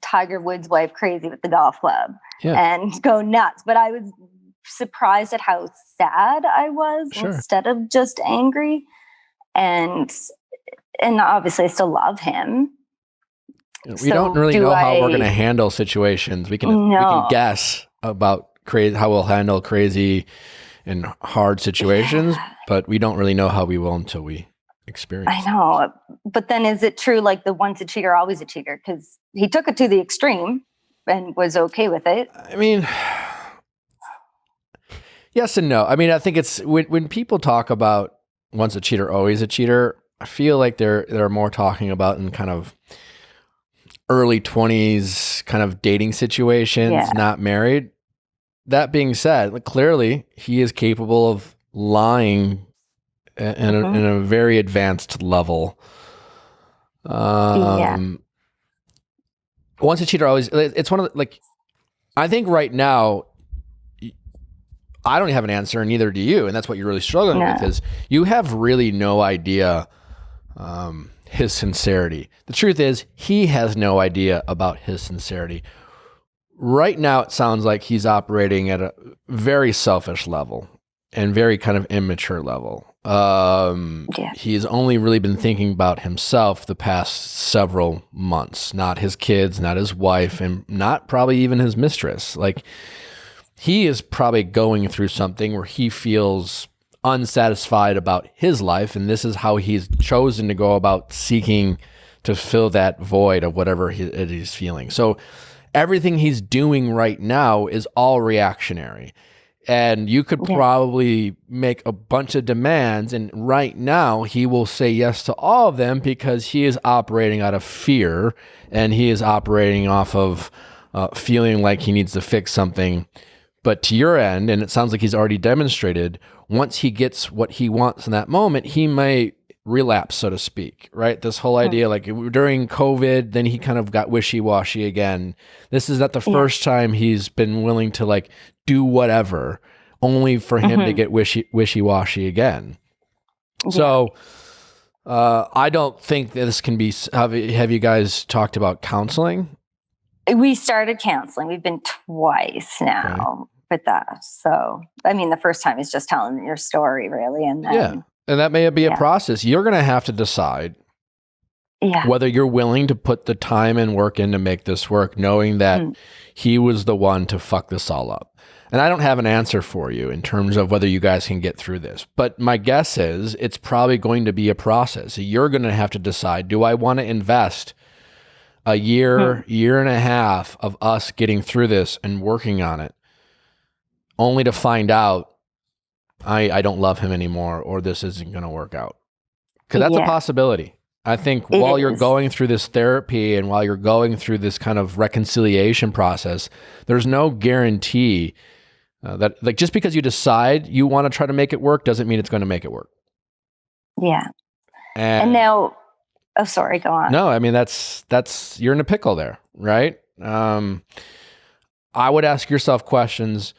Tiger Woods' wife crazy with the golf club and go nuts. But I was surprised at how sad I was instead of just angry. And obviously I still love him. We don't really know how we're going to handle situations. We can guess about how we'll handle crazy and hard situations, but we don't really know how we will until we experience. I know. But then is it true, like, the once a cheater, always a cheater? Because he took it to the extreme and was okay with it. I mean, yes and no. I mean, I think it's when people talk about once a cheater, always a cheater, I feel like they're more talking about in kind of early 20s kind of dating situations, Yeah. not married. That being said, like, clearly he is capable of lying in a very advanced level. Once a cheater, always, it's one of the, like, I think right now, I don't have an answer, and neither do you. And that's what you're really struggling with, is you have really no idea his sincerity. The truth is, he has no idea about his sincerity. Right now, it sounds like he's operating at a very selfish level and very kind of immature level. He's only really been thinking about himself the past several months, not his kids, not his wife, and not probably even his mistress. Like, he is probably going through something where he feels unsatisfied about his life, and this is how he's chosen to go about seeking to fill that void of whatever he's feeling. So everything he's doing right now is all reactionary. And you could probably make a bunch of demands, and right now he will say yes to all of them because he is operating out of fear, and he is operating off of feeling like he needs to fix something. But to your end, and it sounds like he's already demonstrated, once he gets what he wants in that moment, he may relapse, so to speak, right? This whole idea, like during COVID, then he kind of got wishy-washy again. This is not the first time he's been willing to like do whatever, only for him to get wishy-washy again. So I don't think this can be, have you guys talked about counseling? We started counseling. We've been twice now with that. So, I mean, the first time is just telling your story, really. And then, and that may be a process. You're going to have to decide whether you're willing to put the time and work in to make this work, knowing that he was the one to fuck this all up. And I don't have an answer for you in terms of whether you guys can get through this. But my guess is it's probably going to be a process. You're going to have to decide, do I want to invest a year, year and a half of us getting through this and working on it, only to find out I don't love him anymore, or this isn't going to work out? Because that's a possibility. I think while you're going through this therapy and while you're going through this kind of reconciliation process, there's no guarantee that, like, just because you decide you want to try to make it work doesn't mean it's going to make it work. Yeah. And now, oh, sorry, go on. No, I mean, that's you're in a pickle there, right? I would ask yourself questions.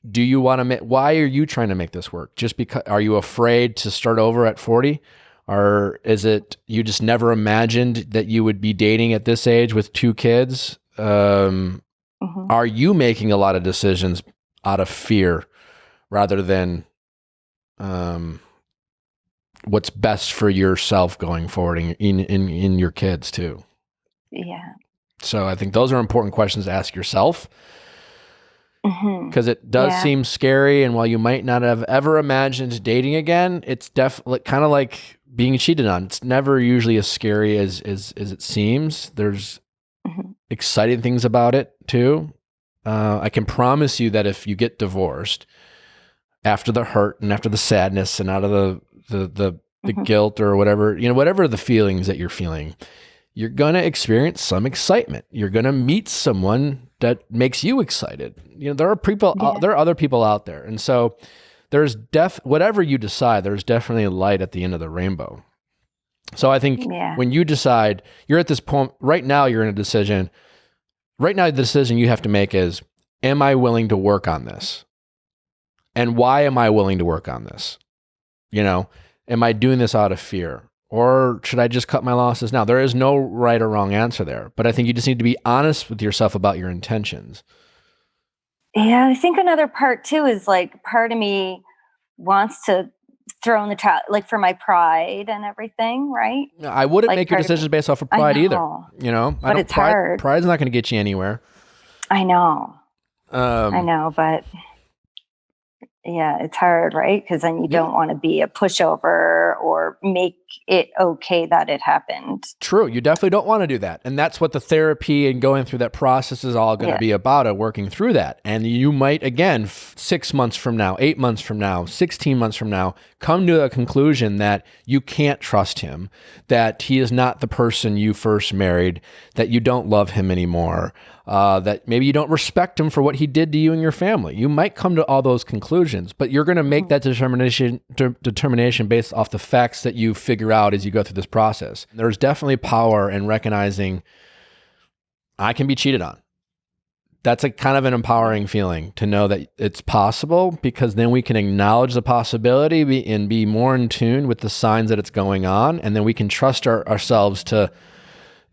Do you want to why are you trying to make this work? Just because, are you afraid to start over at 40? Or is it you just never imagined that you would be dating at this age with 2 kids? Are you making a lot of decisions out of fear rather than what's best for yourself going forward in your kids too? Yeah. So I think those are important questions to ask yourself, because it does seem scary. And while you might not have ever imagined dating again, it's definitely kind of like being cheated on. It's never usually as scary as it seems. There's exciting things about it too. I can promise you that if you get divorced, after the hurt and after the sadness and out of the guilt or whatever, whatever the feelings that you're feeling, you're going to experience some excitement. You're going to meet someone that makes you excited. There are people, there are other people out there. And so there's whatever you decide, there's definitely a light at the end of the rainbow. So I think when you decide, you're at this point right now, you're in a decision. Right now, the decision you have to make is, am I willing to work on this? And why am I willing to work on this? Am I doing this out of fear? Or should I just cut my losses now? There is no right or wrong answer there. But I think you just need to be honest with yourself about your intentions. Yeah, I think another part too is like part of me wants to throw in the towel, like for my pride and everything, right? I wouldn't make your decisions based off of pride either. But it's hard. Pride's not going to get you anywhere. I know, but Yeah, it's hard, right? Because then you don't want to be a pushover or make it okay that it happened. True. You definitely don't want to do that. And that's what the therapy and going through that process is all going to be about, working through that. And you might, again, 6 months from now, 8 months from now, 16 months from now, come to a conclusion that you can't trust him, that he is not the person you first married, that you don't love him anymore, that maybe you don't respect him for what he did to you and your family. You might come to all those conclusions, but you're going to make that determination based off the facts that you figure out as you go through this process. There's definitely power in recognizing I can be cheated on. That's a kind of an empowering feeling to know that it's possible, because then we can acknowledge the possibility and be more in tune with the signs that it's going on. And then we can trust ourselves to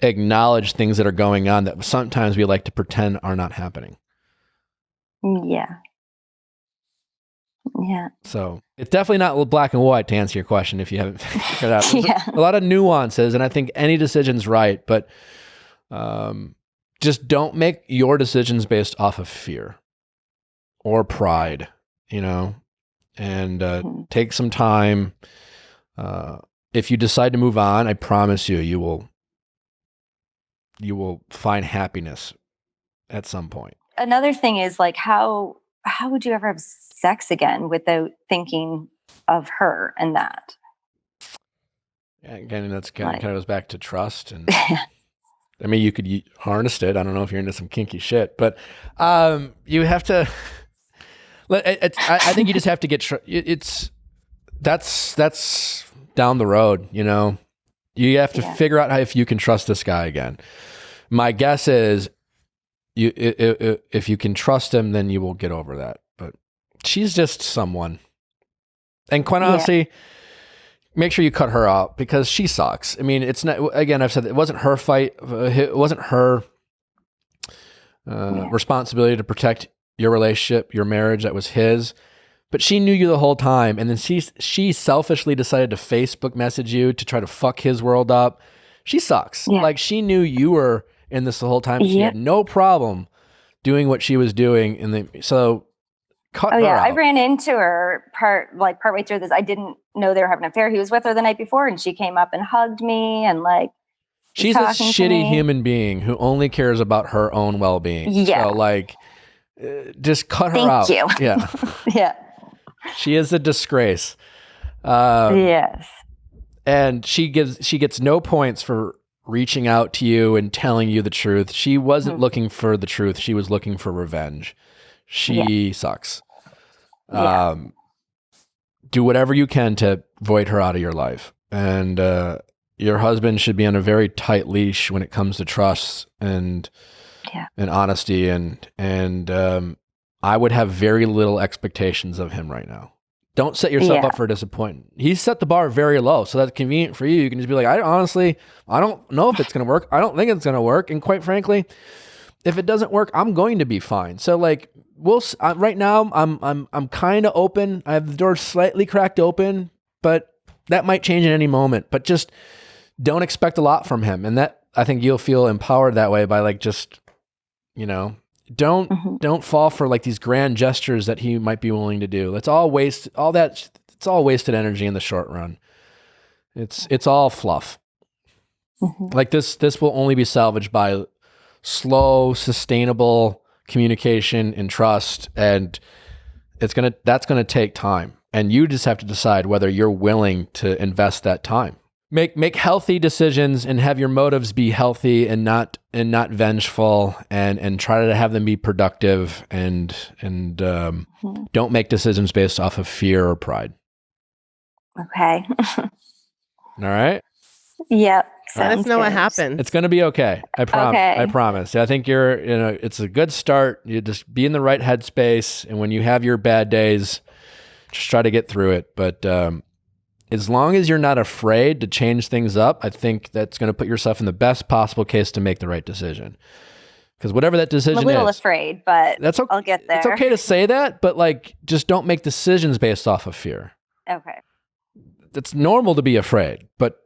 acknowledge things that are going on that sometimes we like to pretend are not happening. Yeah. Yeah. So it's definitely not black and white, to answer your question, if you haven't figured it out. A lot of nuances, and I think any decision's right, but just don't make your decisions based off of fear or pride, and take some time. If you decide to move on, I promise you will find happiness at some point. Another thing is, like, how would you ever have sex again without thinking of her and that? Yeah, again, that's kind of goes back to trust. And I mean, you could harness it. I don't know if you're into some kinky shit, but you have to. I think you just have to get. That's down the road. You have to figure out if you can trust this guy again. My guess is, if you can trust him, then you will get over that. But she's just someone. And quite honestly, make sure you cut her out, because she sucks. I mean, it's not, again, I've said it wasn't her fight. It wasn't her responsibility to protect your relationship, your marriage. That was his. But she knew you the whole time. And then she selfishly decided to Facebook message you to try to fuck his world up. She sucks. Yeah. Like, she knew you were in this the whole time. She had no problem doing what she was doing. So cut her out. I ran into her partway through this. I didn't know they were having an affair. He was with her the night before, and she came up and hugged me, and she's a shitty human being who only cares about her own well-being. Yeah. So just cut her out. Thank you. Yeah. Yeah. She is a disgrace. Yes. And she gets no points for reaching out to you and telling you the truth. She wasn't looking for the truth. She was looking for revenge. She sucks. Yeah. Do whatever you can to void her out of your life. And your husband should be on a very tight leash when it comes to trust and honesty. And I would have very little expectations of him right now. Don't set yourself up for disappointment. He set the bar very low, so that's convenient for you. You can just be like, I don't know if it's going to work. I don't think it's going to work. And quite frankly, if it doesn't work, I'm going to be fine. So right now, I'm kind of open. I have the door slightly cracked open, but that might change at any moment. But just don't expect a lot from him, and that, I think you'll feel empowered that way by don't fall for these grand gestures that he might be willing to do. It's all wasted energy in the short run. It's all fluff. This will only be salvaged by slow, sustainable communication and trust, and that's going to take time. And you just have to decide whether you're willing to invest that time. Make healthy decisions and have your motives be healthy and not vengeful, and try to have them be productive, and don't make decisions based off of fear or pride. Okay. All right. Yep. Let us know what happens. It's going to be okay. I promise. Okay. I promise. I think it's a good start. You just be in the right headspace, and when you have your bad days, just try to get through it. But as long as you're not afraid to change things up, I think that's going to put yourself in the best possible case to make the right decision. Because whatever that decision is, I'm a little afraid, but that's okay. I'll get there. It's okay to say that, but just don't make decisions based off of fear. Okay. It's normal to be afraid, but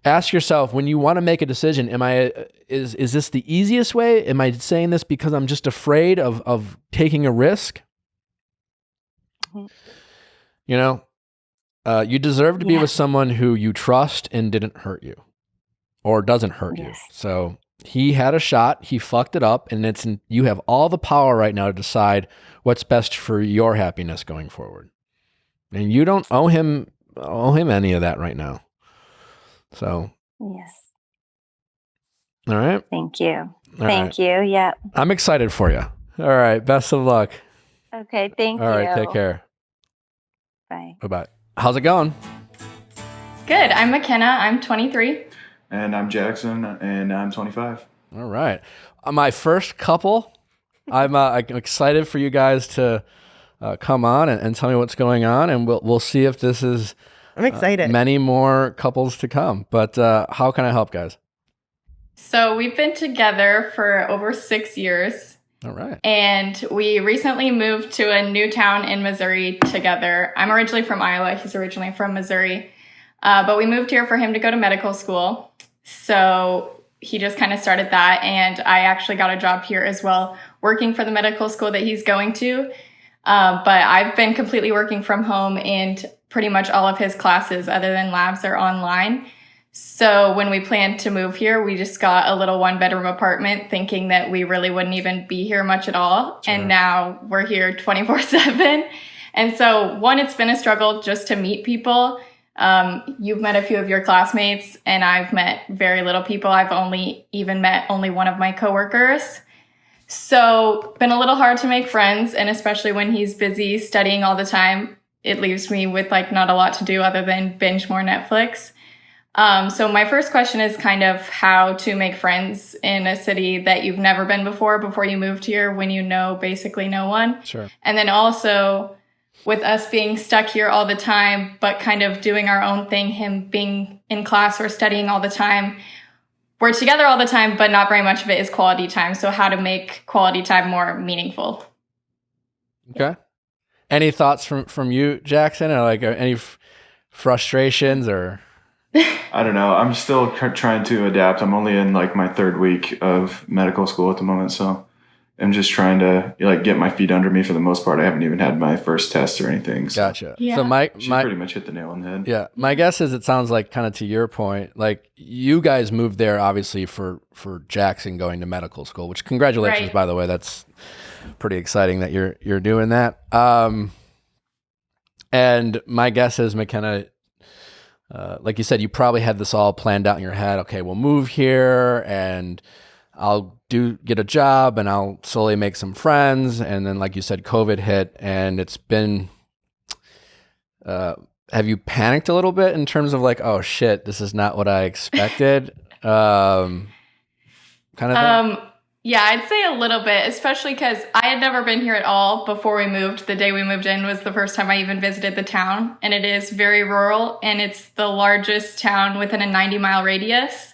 ask yourself, when you want to make a decision, is this the easiest way? Am I saying this because I'm just afraid of taking a risk? You know, you deserve to be Yeah. with someone who you trust and didn't hurt you or doesn't hurt you. Yes. So he had a shot, he fucked it up, and you have all the power right now to decide what's best for your happiness going forward. And you don't owe him any of that right now. So, Yes. all right. Thank you. All Thank right. you. Yeah. I'm excited for you. All right. Best of luck. Okay. Thank All you. right. Take care. Bye. Bye-bye. How's it going? Good. I'm McKenna. I'm 23. And I'm Jackson, and I'm 25. All right. My first couple. I'm excited for you guys to come on and tell me what's going on, and we'll see if this is I'm excited. many more couples to come. But how can I help, guys? So we've been together for over 6 years, All right. and we recently moved to a new town in Missouri together. I'm originally from Iowa. He's originally from Missouri. But we moved here for him to go to medical school. So he just kind of started that. And I actually got a job here as well, working for the medical school that he's going to. But I've been completely working from home, and pretty much all of his classes, other than labs, are online. So when we planned to move here, we just got a little 1-bedroom apartment thinking that we really wouldn't even be here much at all. Sure. And now we're here 24/7. And so it's been a struggle just to meet people. You've met a few of your classmates, and I've met very little people. I've only met one of my coworkers. So been a little hard to make friends, and especially when he's busy studying all the time, it leaves me with not a lot to do other than binge more Netflix. So my first question is kind of how to make friends in a city that you've never been before you moved here, when you know basically no one. Sure. And then also, with us being stuck here all the time, but kind of doing our own thing, him being in class or studying all the time. We're together all the time, but not very much of it is quality time. So how to make quality time more meaningful. Okay. Any thoughts from you, Jackson, or any frustrations or? I don't know. I'm still trying to adapt. I'm only in my third week of medical school at the moment, so I'm just trying to get my feet under me for the most part. I haven't even had my first test or anything. So Gotcha. Yeah. So she pretty much hit the nail on the head. Yeah, my guess is it sounds like, kind of to your point, you guys moved there obviously for Jackson going to medical school, which congratulations, Right. by the way. That's pretty exciting that you're doing that. And my guess is, McKenna, like you said, you probably had this all planned out in your head. Okay, we'll move here and I'll get a job and I'll slowly make some friends. And then, like you said, COVID hit, and it's been, have you panicked a little bit in terms of oh shit, this is not what I expected? Kind of thing? Yeah, I'd say a little bit, especially because I had never been here at all before we moved. The day we moved in was the first time I even visited the town, and it is very rural, and it's the largest town within a 90-mile radius.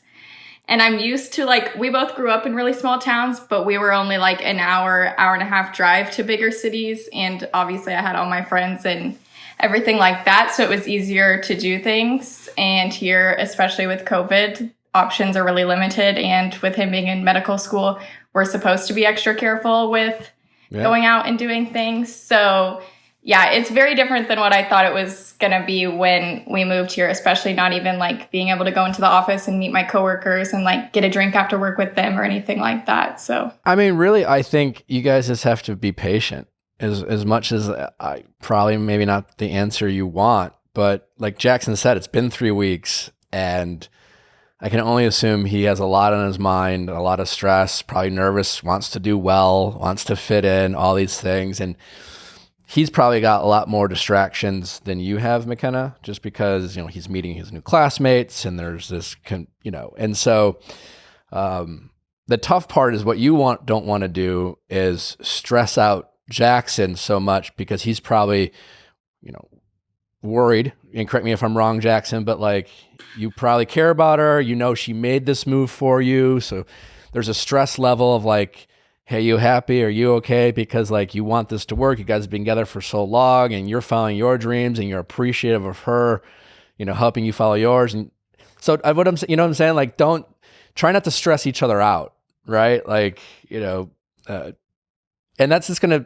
And I'm used to we both grew up in really small towns, but we were only an hour and a half drive to bigger cities. And obviously I had all my friends and everything like that. So it was easier to do things. And here, especially with COVID, options are really limited. And with him being in medical school, we're supposed to be extra careful with going out and doing things. So yeah, it's very different than what I thought it was going to be when we moved here, especially not even being able to go into the office and meet my coworkers and get a drink after work with them or anything like that. So, I mean, really, I think you guys just have to be patient as much as I probably maybe not the answer you want, but like Jackson said, it's been 3 weeks and I can only assume he has a lot on his mind, a lot of stress, probably nervous, wants to do well, wants to fit in, all these things. And he's probably got a lot more distractions than you have, McKenna, just because, he's meeting his new classmates and there's this, and so the tough part is what you don't want to do is stress out Jackson so much because he's probably, worried, and correct me if I'm wrong, Jackson, but you probably care about her, she made this move for you. So there's a stress level of hey, you happy? Are you okay? Because you want this to work. You guys have been together for so long and you're following your dreams and you're appreciative of her, helping you follow yours. And so what I'm saying? Don't try not to stress each other out. Right. And that's just going to,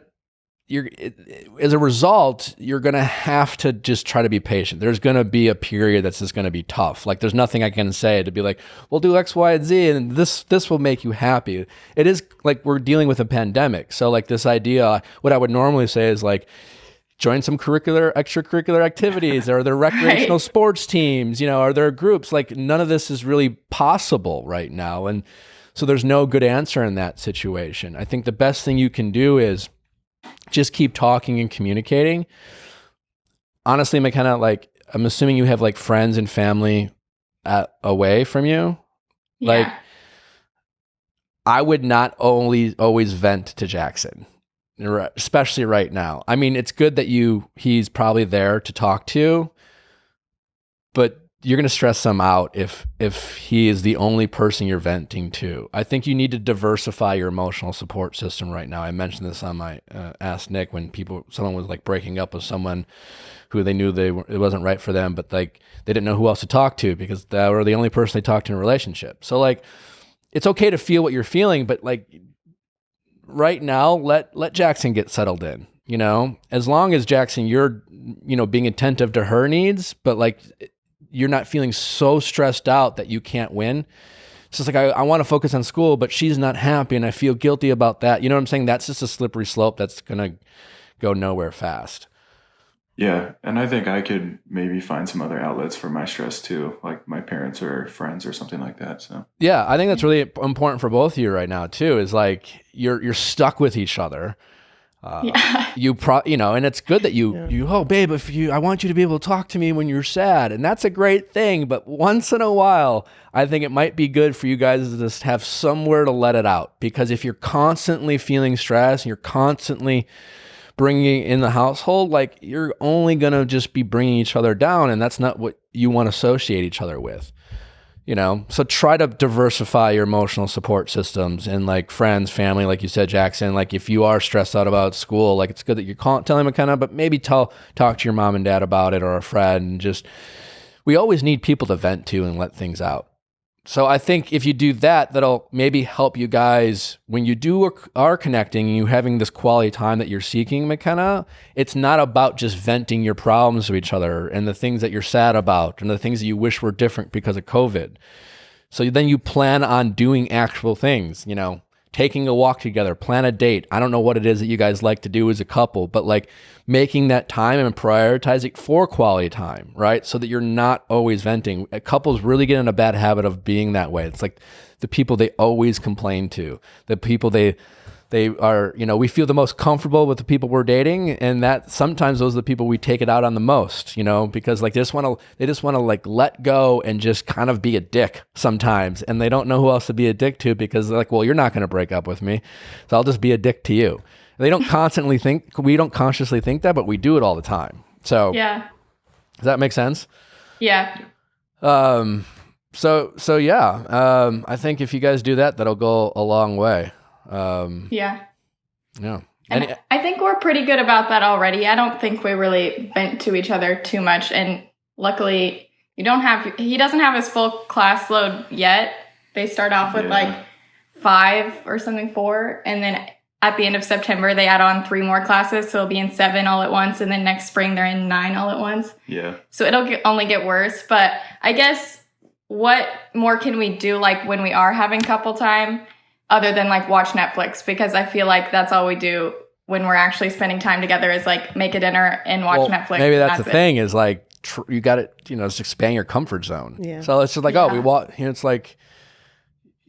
as a result, you're going to have to just try to be patient. There's going to be a period that's just going to be tough. Like there's nothing I can say to be like, we'll do X, Y, and Z, and this will make you happy. It is like we're dealing with a pandemic. So like this idea, what I would normally say is like, join some extracurricular activities. Are there recreational sports teams? Are there groups? Like none of this is really possible right now. And so there's no good answer in that situation. I think the best thing you can do is just keep talking and communicating. Honestly, I'm assuming you have like friends and family away from you. Yeah. Like I would not always vent to Jackson, especially right now. I mean, it's good that he's probably there to talk to, but you're going to stress some out if he is the only person you're venting to. I think you need to diversify your emotional support system right now. I mentioned this on my Ask Nick when someone was like breaking up with someone who they knew it wasn't right for them, but like they didn't know who else to talk to because they were the only person they talked to in a relationship. So like, it's okay to feel what you're feeling, but like right now, let Jackson get settled in. As long as Jackson, you're being attentive to her needs, but like you're not feeling so stressed out that you can't win. It's just like, I want to focus on school, but she's not happy and I feel guilty about that. You know what I'm saying? That's just a slippery slope that's going to go nowhere fast. Yeah. And I think I could maybe find some other outlets for my stress too, like my parents or friends or something like that. So yeah, I think that's really important for both of you right now too, is like you're stuck with each other. And it's good that oh babe, I want you to be able to talk to me when you're sad, and that's a great thing. But once in a while, I think it might be good for you guys to just have somewhere to let it out. Because if you're constantly feeling stress and you're constantly bringing in the household, like you're only gonna just be bringing each other down, and that's not what you want to associate each other with. So try to diversify your emotional support systems and like friends, family, like you said, Jackson. Like if you are stressed out about school, like it's good that you're telling McKenna, but maybe talk to your mom and dad about it or a friend. And we always need people to vent to and let things out. So I think if you do that, that'll maybe help you guys when you are connecting and you having this quality time that you're seeking, McKenna. It's not about just venting your problems to each other and the things that you're sad about and the things that you wish were different because of COVID. So then you plan on doing actual things, taking a walk together, plan a date. I don't know what it is that you guys like to do as a couple, but like making that time and prioritizing for quality time, right? So that you're not always venting. Couples really get in a bad habit of being that way. It's like the people they always complain to, the people they are, we feel the most comfortable with the people we're dating. And that sometimes those are the people we take it out on the most, because like they just want to like let go and just kind of be a dick sometimes. And they don't know who else to be a dick to because they're like, well, you're not going to break up with me. So I'll just be a dick to you. We don't consciously think that, but we do it all the time. So yeah. Does that make sense? Yeah. So yeah, I think if you guys do that, that'll go a long way. Yeah. And I think we're pretty good about that already. I don't think we really vent to each other too much. And luckily he doesn't have his full class load yet. They start off with like 5 or something, 4. And then at the end of September, they add on 3 more classes. So it'll be in 7 all at once. And then next spring, they're in 9 all at once. Yeah. So it'll only get worse. But I guess what more can we do like when we are having couple time other than like watch Netflix? Because I feel like that's all we do when we're actually spending time together is like make a dinner and watch Netflix. Maybe that's the thing is like, you got to, just expand your comfort zone. Yeah. So it's just like, we watch, it's like,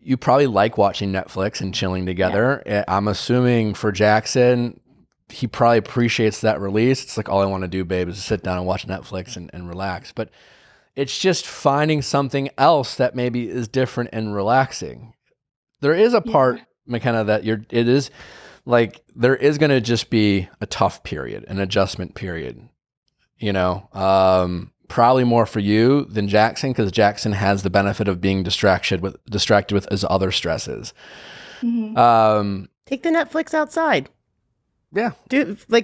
you probably like watching Netflix and chilling together. Yeah. I'm assuming for Jackson, he probably appreciates that release. It's like, all I want to do, babe, is sit down and watch Netflix and relax. But it's just finding something else that maybe is different and relaxing. There is a part, McKenna, that it is like, there is going to just be a tough period, an adjustment period, probably more for you than Jackson, because Jackson has the benefit of being distracted with his other stresses. Mm-hmm. Take the Netflix outside. Yeah.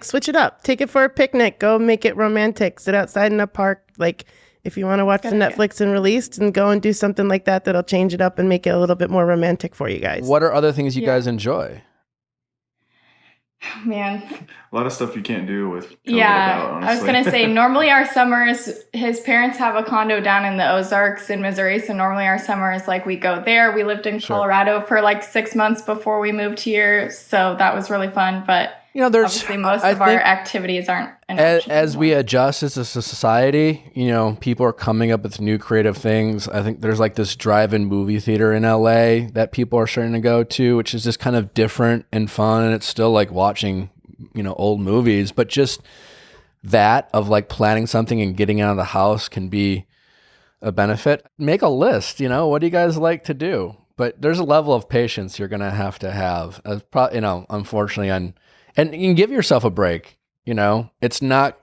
Switch it up. Take it for a picnic. Go make it romantic. Sit outside in a park. Like, if you want to watch the Netflix and released, and go and do something like that, that'll change it up and make it a little bit more romantic for you guys. What are other things you guys enjoy? Man. A lot of stuff you can't do with COVID Yeah, about, honestly. I was going to say, normally our summers, his parents have a condo down in the Ozarks in Missouri. So normally our summers, like we go there. We lived in Colorado for like 6 months before we moved here. So that was really fun. But there's obviously most of our activities aren't. As we adjust as a society, people are coming up with new creative things. I think there's like this drive-in movie theater in LA that people are starting to go to, which is just kind of different and fun. And it's still like watching, old movies, but just that of like planning something and getting out of the house can be a benefit. Make a list, what do you guys like to do? But there's a level of patience you're going to have. Unfortunately, and you can give yourself a break. It's not,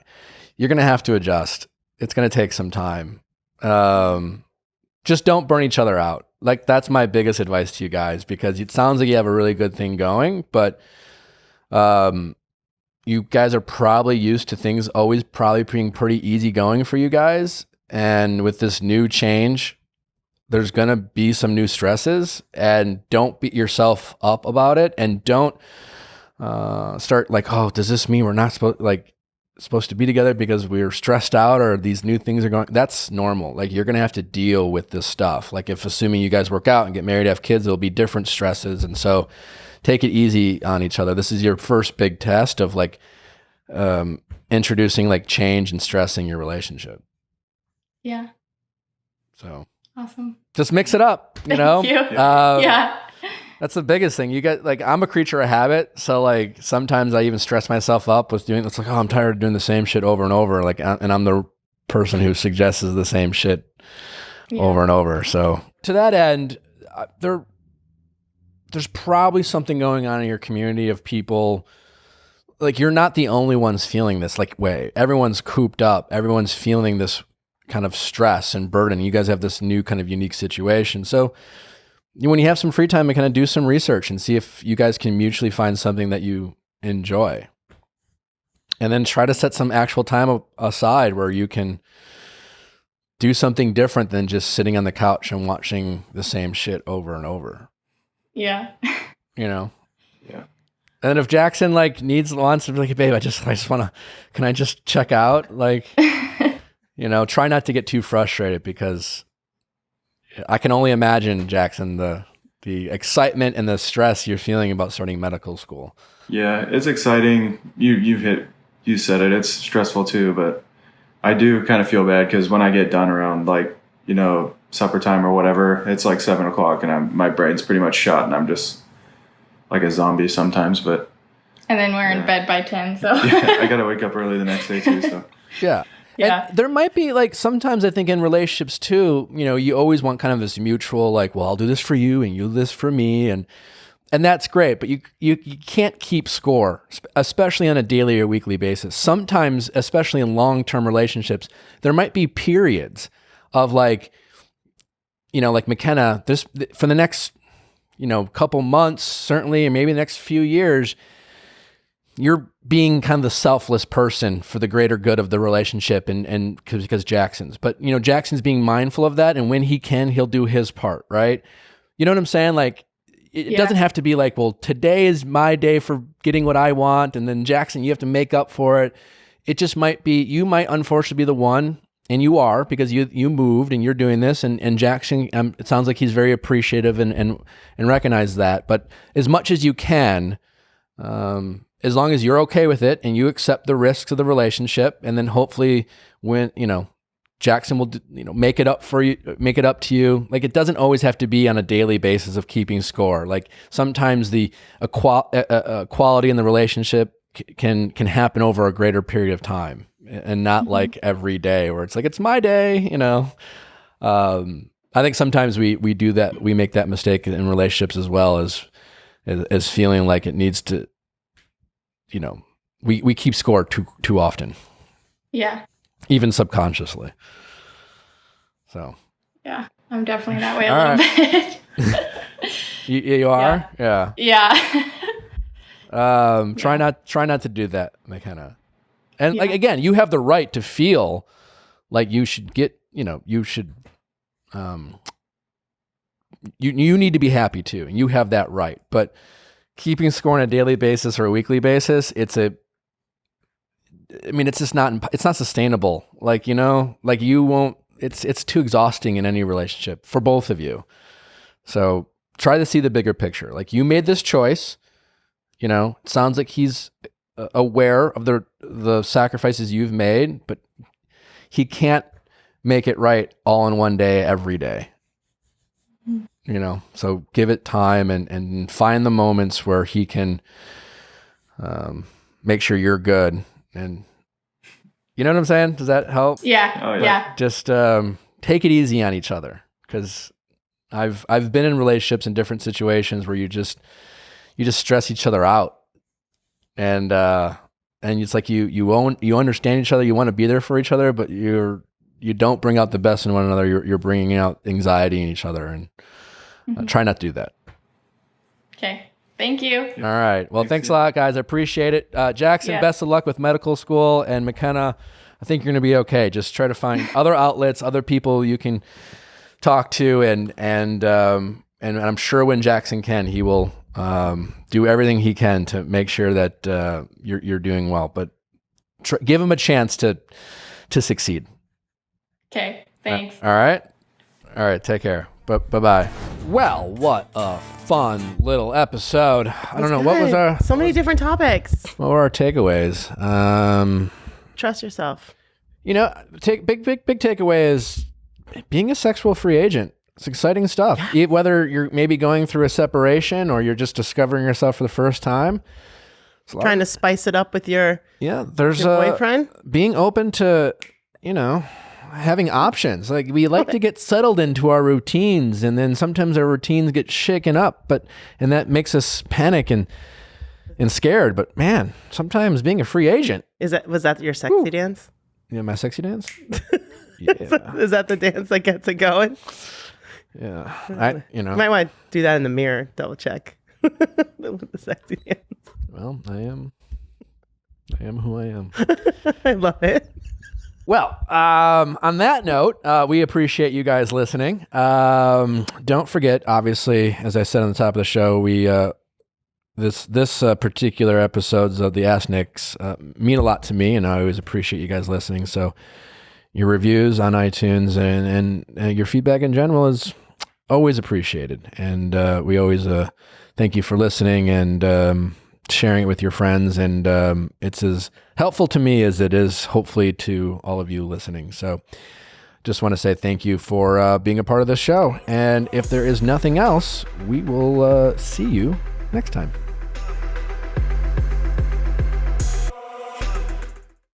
you're going to have to adjust. It's going to take some time. Just don't burn each other out. Like that's my biggest advice to you guys, because it sounds like you have a really good thing going, but you guys are probably used to things always probably being pretty easy going for you guys. And with this new change, there's going to be some new stresses, and don't beat yourself up about it. And don't start like, oh, does this mean we're not supposed to be together because we're stressed out or these new things are going? That's normal. Like you're going to have to deal with this stuff. Like if assuming you guys work out and get married, have kids, there'll be different stresses. And so take it easy on each other. This is your first big test of like introducing like change and stress in your relationship. Yeah. So awesome. Just mix it up, Thank you. Yeah. That's the biggest thing. You get like, I'm a creature of habit. So like sometimes I even stress myself up with doing, it's like, oh, I'm tired of doing the same shit over and over. Like, and I'm the person who suggests the same shit over and over. So to that end, there's probably something going on in your community of people, like you're not the only ones feeling this like way. Everyone's cooped up. Everyone's feeling this kind of stress and burden. You guys have this new kind of unique situation. So when you have some free time, to kind of do some research and see if you guys can mutually find something that you enjoy. And then try to set some actual time aside where you can do something different than just sitting on the couch and watching the same shit over and over. Yeah. Yeah. And if Jackson wants to be like, babe, I just want to, can I just check out? Like, try not to get too frustrated, because I can only imagine, Jackson, the excitement and the stress you're feeling about starting medical school. Yeah, it's exciting. You said it. It's stressful too, but I do kind of feel bad because when I get done around supper time or whatever, it's like 7:00 and my brain's pretty much shot and I'm just like a zombie sometimes. But and then we're in bed by 10, so I gotta wake up early the next day too. So yeah. Yeah. And there might be sometimes I think in relationships too, you always want kind of this mutual, well, I'll do this for you and you do this for me. And that's great, but you can't keep score, especially on a daily or weekly basis. Sometimes, especially in long-term relationships, there might be periods of like McKenna, this for the next, couple months, certainly, and maybe the next few years, you're being kind of the selfless person for the greater good of the relationship and because Jackson's, but Jackson's being mindful of that. And when he can, he'll do his part. Right. You know what I'm saying? Like it doesn't have to be like, well, today is my day for getting what I want. And then Jackson, you have to make up for it. It just might be, you might unfortunately be the one, and you are, because you moved and you're doing this, and Jackson, it sounds like he's very appreciative and recognize that. But as much as you can, as long as you're okay with it and you accept the risks of the relationship, and then hopefully when, Jackson will, make it up for you, make it up to you. Like it doesn't always have to be on a daily basis of keeping score. Like sometimes the quality in the relationship can happen over a greater period of time, and not like every day where it's like, it's my day, I think sometimes we do that. We make that mistake in relationships as well, as feeling like it needs to, we keep score too often. Yeah. Even subconsciously. So. Yeah, I'm definitely that way a little bit. You are? Yeah. Yeah. Try not to do that, McKenna. And again, you have the right to feel like you should get, you should, you need to be happy too. And you have that right, but keeping score on a daily basis or a weekly basis, it's just it's not sustainable. Like, like you won't, it's too exhausting in any relationship for both of you. So try to see the bigger picture. Like, you made this choice, it sounds like he's aware of the sacrifices you've made, but he can't make it right all in one day, every day. So give it time and find the moments where he can make sure you're good. And you know what I'm saying? Does that help? Yeah. Oh, yeah. Yeah. Just take it easy on each other, because I've been in relationships in different situations where you just stress each other out, and it's like you understand each other, you want to be there for each other, but you don't bring out the best in one another. You're bringing out anxiety in each other, and try not to do that. Okay. Thank you. All right. Well, thanks a lot, guys. I appreciate it. Jackson, best of luck with medical school, and McKenna, I think you're going to be okay. Just try to find other outlets, other people you can talk to, and I'm sure when Jackson can, he will do everything he can to make sure that you're doing well. But give him a chance to succeed. Okay. Thanks. All right. Take care. Bye-bye. Well, what a fun little episode. I don't know. What was so many different topics. What were our takeaways? Trust yourself. Big takeaway is being a sexual free agent. It's exciting stuff. Yeah. Whether you're maybe going through a separation or you're just discovering yourself for the first time. Trying to spice it up with your boyfriend. Being open to, having options. Like, we like to get settled into our routines, and then sometimes our routines get shaken up, and that makes us panic and scared. But man, sometimes being a free agent. Was that your sexy dance? Yeah, my sexy dance? Yeah. Is that the dance that gets it going? Yeah. You might want to do that in the mirror, double check. With the sexy dance. Well, I am who I am. I love it. Well, on that note, we appreciate you guys listening. Don't forget, obviously, as I said on the top of the show, we this particular episodes of the Ask Nicks mean a lot to me, and I always appreciate you guys listening. So your reviews on iTunes and your feedback in general is always appreciated, and we always thank you for listening and sharing it with your friends, and it's as helpful to me as it is hopefully to all of you listening. So just want to say thank you for being a part of this show, and if there is nothing else, we will see you next time.